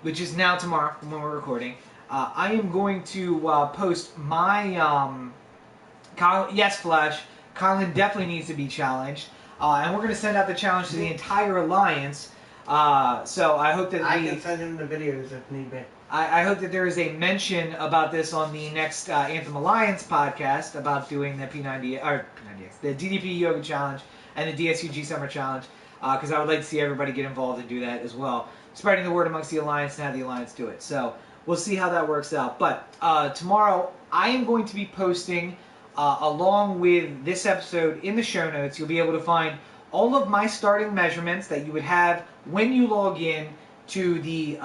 which is now tomorrow when we're recording, I am going to post my yes, Flash. Colin definitely needs to be challenged, and we're going to send out the challenge to the entire alliance. So I hope that I can send him the videos if need be. I hope that there is a mention about this on the next Anthem Alliance podcast about doing the P90X, the DDP Yoga Challenge and the DSUG Summer Challenge, because I would like to see everybody get involved and do that as well, spreading the word amongst the alliance and have the alliance do it. So we'll see how that works out. But tomorrow I am going to be posting, along with this episode in the show notes, you'll be able to find all of my starting measurements that you would have when you log in to the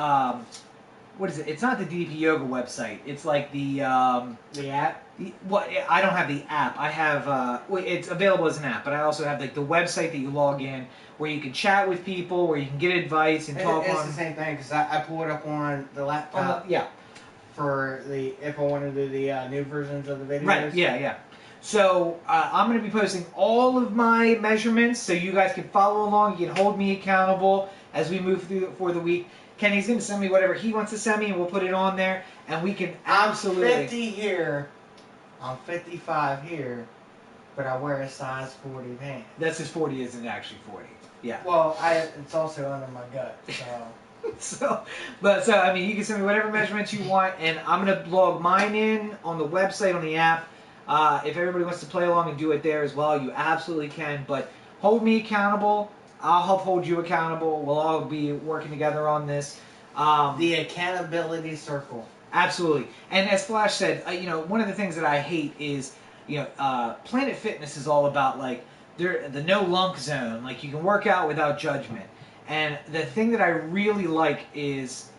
what is it? It's not the DDP Yoga website. It's like the app. I don't have the app. I have it's available as an app, but I also have like the website that you log in, where you can chat with people, where you can get advice and talk it's on. It's the same thing because I pull it up on the laptop. Yeah. For if I want to do the new versions of the videos. Right. Yeah. So I'm going to be posting all of my measurements, so you guys can follow along. You can hold me accountable as we move through for the week. Kenny's going to send me whatever he wants to send me, and we'll put it on there, and we can absolutely. I'm 50 here. I'm 55 here, but I wear a size 40 pants. That's his 40 isn't actually 40. Yeah. Well, it's also under my gut, so. So I mean, you can send me whatever measurements you want, and I'm going to log mine in on the website, on the app. If everybody wants to play along and do it there as well, you absolutely can. But hold me accountable. I'll help hold you accountable. We'll all be working together on this. The accountability circle. Absolutely. And as Flash said, one of the things that I hate is, Planet Fitness is all about like the no lunk zone. Like you can work out without judgment. And the thing that I really like is,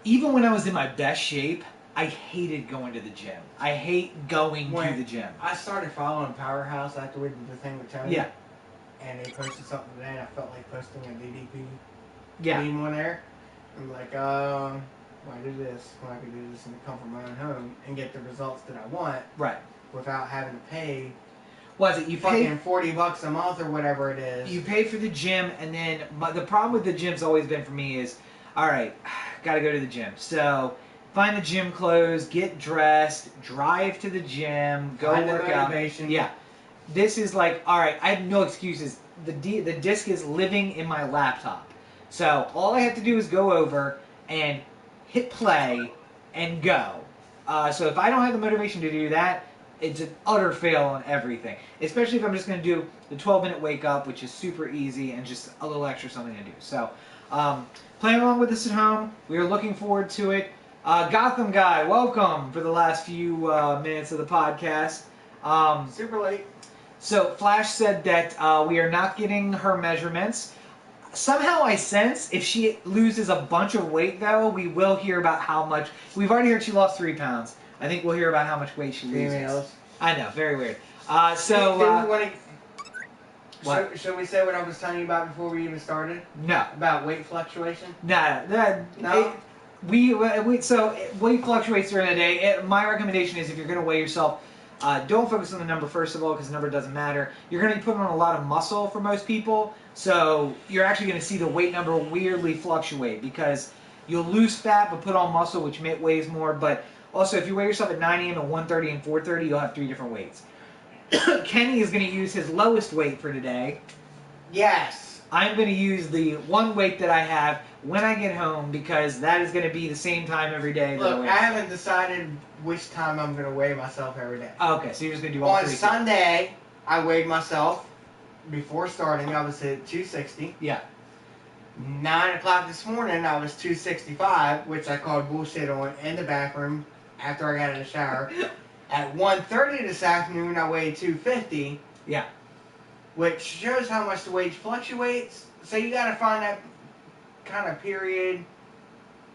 even when I was in my best shape, I hated going to the gym. I hate going to the gym. I started following Powerhouse after we did the thing with Tony. Yeah. And they posted something today, and I felt like posting a DDP Yeah. one there. I'm like, why do this when I could do this in the comfort of my own home and get the results that I want? Right. Without having to pay. Was it you fucking $40 a month or whatever it is? You pay for the gym, and then the problem with the gym's always been for me is, all right, gotta go to the gym. So find the gym clothes, get dressed, drive to the gym, go work out. Yeah. This is like, all right, I have no excuses. The disc is living in my laptop. So all I have to do is go over and hit play and go. So if I don't have the motivation to do that, it's an utter fail on everything. Especially if I'm just going to do the 12-minute wake up, which is super easy and just a little extra something to do. So playing along with us at home, we are looking forward to it. Gotham Guy, welcome for the last few minutes of the podcast. Super late. So Flash said that we are not getting her measurements. Somehow I sense if she loses a bunch of weight, though, we will hear about how much. We've already heard she lost 3 pounds. I think we'll hear about how much weight she loses. Females. I know, very weird. Should we say what I was telling you about before we even started? No. About weight fluctuation? No. So weight fluctuates during the day. My recommendation is if you're going to weigh yourself, don't focus on the number first of all, because the number doesn't matter. You're going to be putting on a lot of muscle for most people, so you're actually going to see the weight number weirdly fluctuate because you'll lose fat but put on muscle, which weighs more. But also, if you weigh yourself at 9 a.m. and 1:30 and 4:30, you'll have 3 different weights. Kenny is going to use his lowest weight for today. Yes. I'm going to use the one weight that I have when I get home because that is going to be the same time every day. Look, I haven't decided which time I'm going to weigh myself every day. Okay, so you're just going to do all On three. Sunday, I weighed myself before starting. I was at 260. Yeah. 9 o'clock this morning, I was 265, which I called bullshit on in the bathroom after I got in the shower. At 1:30 this afternoon, I weighed 250. Yeah. Which shows how much the weight fluctuates. So you got to find that kind of period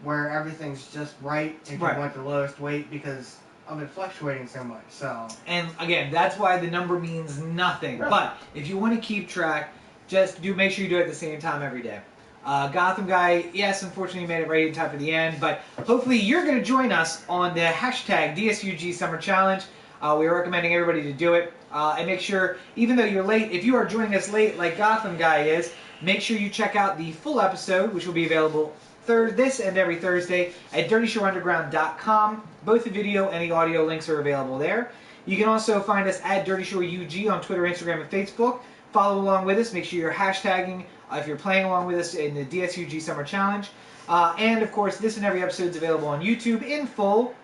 where everything's just right if you want the lowest weight because of it fluctuating so much. So. And again, that's why the number means nothing. Really? But if you want to keep track, just make sure you do it at the same time every day. Gotham Guy, yes, unfortunately made it right in time for the end, but hopefully you're going to join us on the hashtag DSUG Summer Challenge. We are recommending everybody to do it. And make sure, even though you're late, if you are joining us late like Gotham Guy is, make sure you check out the full episode, which will be available this and every Thursday at DirtyShoreUnderground.com. Both the video and the audio links are available there. You can also find us at DirtyShoreUG on Twitter, Instagram, and Facebook. Follow along with us. Make sure you're hashtagging if you're playing along with us in the DSUG Summer Challenge. And, of course, this and every episode is available on YouTube in full,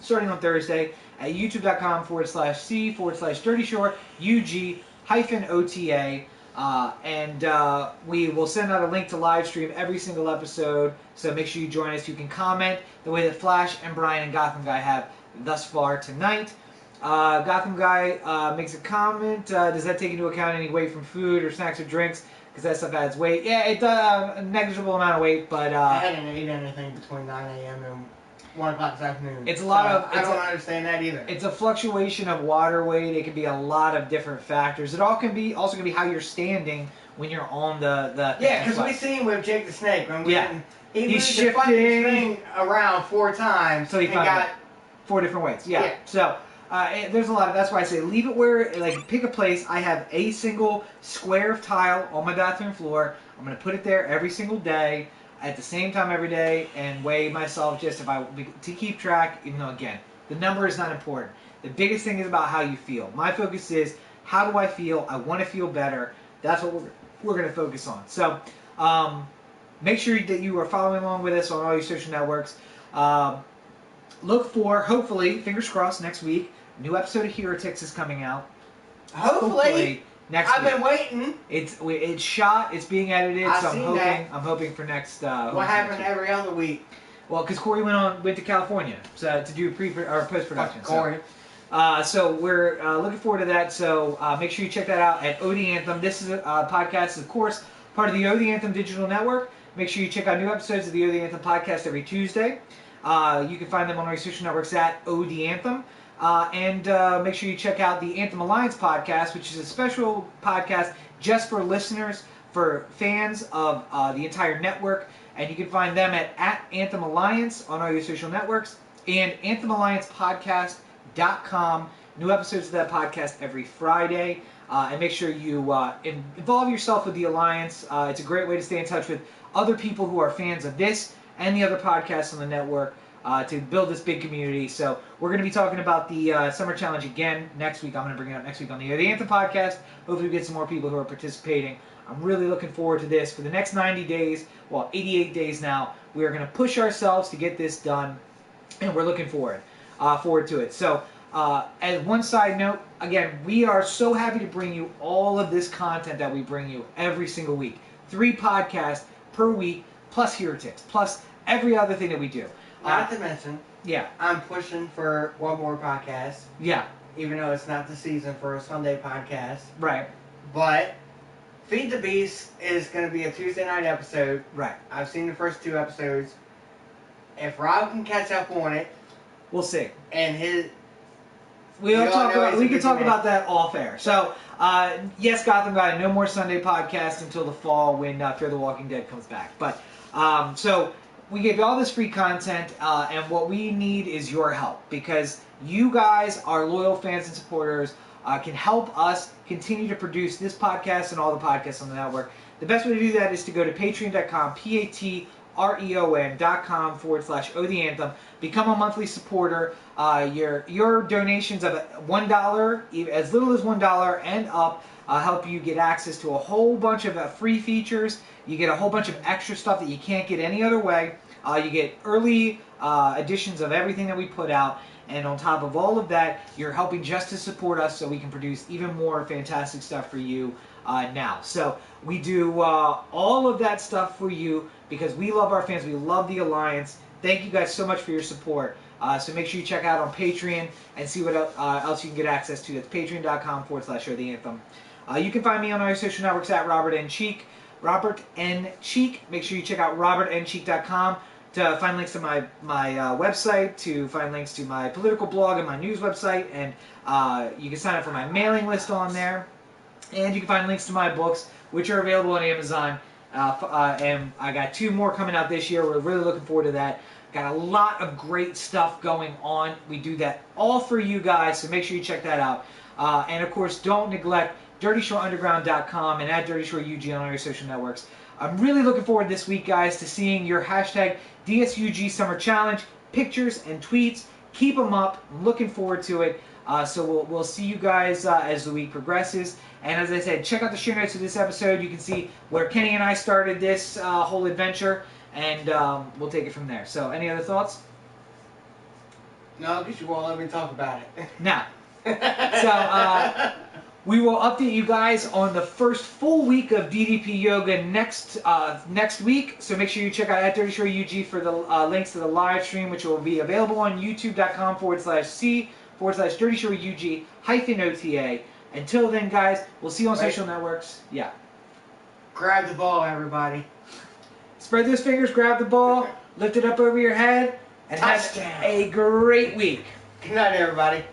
starting on Thursday at youtube.com/C/DirtyShoreUG-OTA. And we will send out a link to live stream every single episode, so make sure you join us. You can comment the way that Flash and Brian and Gotham Guy have thus far tonight. Gotham Guy makes a comment. Does that take into account any weight from food or snacks or drinks? Because that stuff adds weight. Yeah, it does a negligible amount of weight, but... I hadn't eaten anything between 9 a.m. and 1 o'clock this afternoon. It's a lot of... I don't understand that either. It's a fluctuation of water weight. It can be a lot of different factors. It all can be also can be how you're standing when you're on the yeah, because we seen with Jake the Snake when he moved shifting the fucking thing around 4 times. So he got 4 different weights. Yeah. So there's a lot of. That's why I say leave it where pick a place. I have a single square of tile on my bathroom floor. I'm gonna put it there every single day at the same time every day and weigh myself just to keep track. Even though again the number is not important. The biggest thing is about how you feel. My focus is how do I feel? I want to feel better. That's what we're going to focus on. So make sure that you are following along with us on all your social networks. Look for, hopefully, fingers crossed, next week, a new episode of Heretics is coming out. Hopefully next I've week. been waiting. It's shot. It's being edited. So I'm hoping for next. What happened every other week? Well, because Corey went to California to do post production. Corey. So we're looking forward to that. So make sure you check that out at OD Anthem. This is a podcast, of course, part of the OD Anthem Digital Network. Make sure you check out new episodes of the OD Anthem podcast every Tuesday. You can find them on our social networks at OD Anthem. And make sure you check out the Anthem Alliance podcast, which is a special podcast just for listeners, for fans of the entire network. And you can find them at Anthem Alliance on all your social networks and AnthemAlliancePodcast.com. New episodes of that podcast every Friday. And make sure you involve yourself with the Alliance. It's a great way to stay in touch with other people who are fans of this and the other podcasts on the network to build this big community. So we're going to be talking about the Summer Challenge again next week. I'm going to bring it up next week on the Anthem podcast. Hopefully we get some more people who are participating. I'm really looking forward to this. For the next 90 days, 88 days now, we are going to push ourselves to get this done, and we're looking forward to it. So as one side note, again, we are so happy to bring you all of this content that we bring you every single week. 3 podcasts per week, plus Heretics, plus every other thing that we do. Not to mention, yeah, I'm pushing for one more podcast. Yeah. Even though it's not the season for a Sunday podcast. Right. But Feed the Beast is going to be a Tuesday night episode. Right. I've seen the first 2 episodes. If Rob can catch up on it, we'll see. And we can talk about that off air. So, yes, Gotham Guy, no more Sunday podcast until the fall when Fear the Walking Dead comes back. But, so we gave you all this free content, and what we need is your help, because you guys, our loyal fans and supporters, can help us continue to produce this podcast and all the podcasts on the network. The best way to do that is to go to patreon.com, patreon.com/Oh the Anthem. Become a monthly supporter. Your donations of $1, as little as $1 and up, help you get access to a whole bunch of free features. You get a whole bunch of extra stuff that you can't get any other way. You get early editions of everything that we put out. And on top of all of that, you're helping just to support us so we can produce even more fantastic stuff for you now. So we do all of that stuff for you because we love our fans. We love the Alliance. Thank you guys so much for your support. So make sure you check out on Patreon and see what else you can get access to. That's patreon.com/Oh the Anthem. You can find me on our social networks at Robert N. Cheek. Robert N. Cheek. Make sure you check out robertncheek.com to find links to my website, to find links to my political blog and my news website, and you can sign up for my mailing list on there. And you can find links to my books, which are available on Amazon. And I got 2 more coming out this year. We're really looking forward to that. Got a lot of great stuff going on. We do that all for you guys, so make sure you check that out. And of course, don't neglect DirtyShoreUnderground.com and at DirtyShoreUG on all your social networks. I'm really looking forward this week, guys, to seeing your hashtag DSUG Summer Challenge pictures and tweets. Keep them up. I'm looking forward to it. So we'll see you guys as the week progresses. And as I said, check out the show notes of this episode. You can see where Kenny and I started this whole adventure, and we'll take it from there. So any other thoughts? No, because you won't let me talk about it. No. So we will update you guys on the first full week of DDP Yoga next week. So make sure you check out at Dirty Shore UG for the links to the live stream, which will be available on youtube.com/C/Dirty Shore UG -OTA. Until then, guys, we'll see you on social networks. Yeah. Grab the ball, everybody. Spread those fingers, grab the ball, lift it up over your head, and Touchdown. have a great week. Good night, everybody.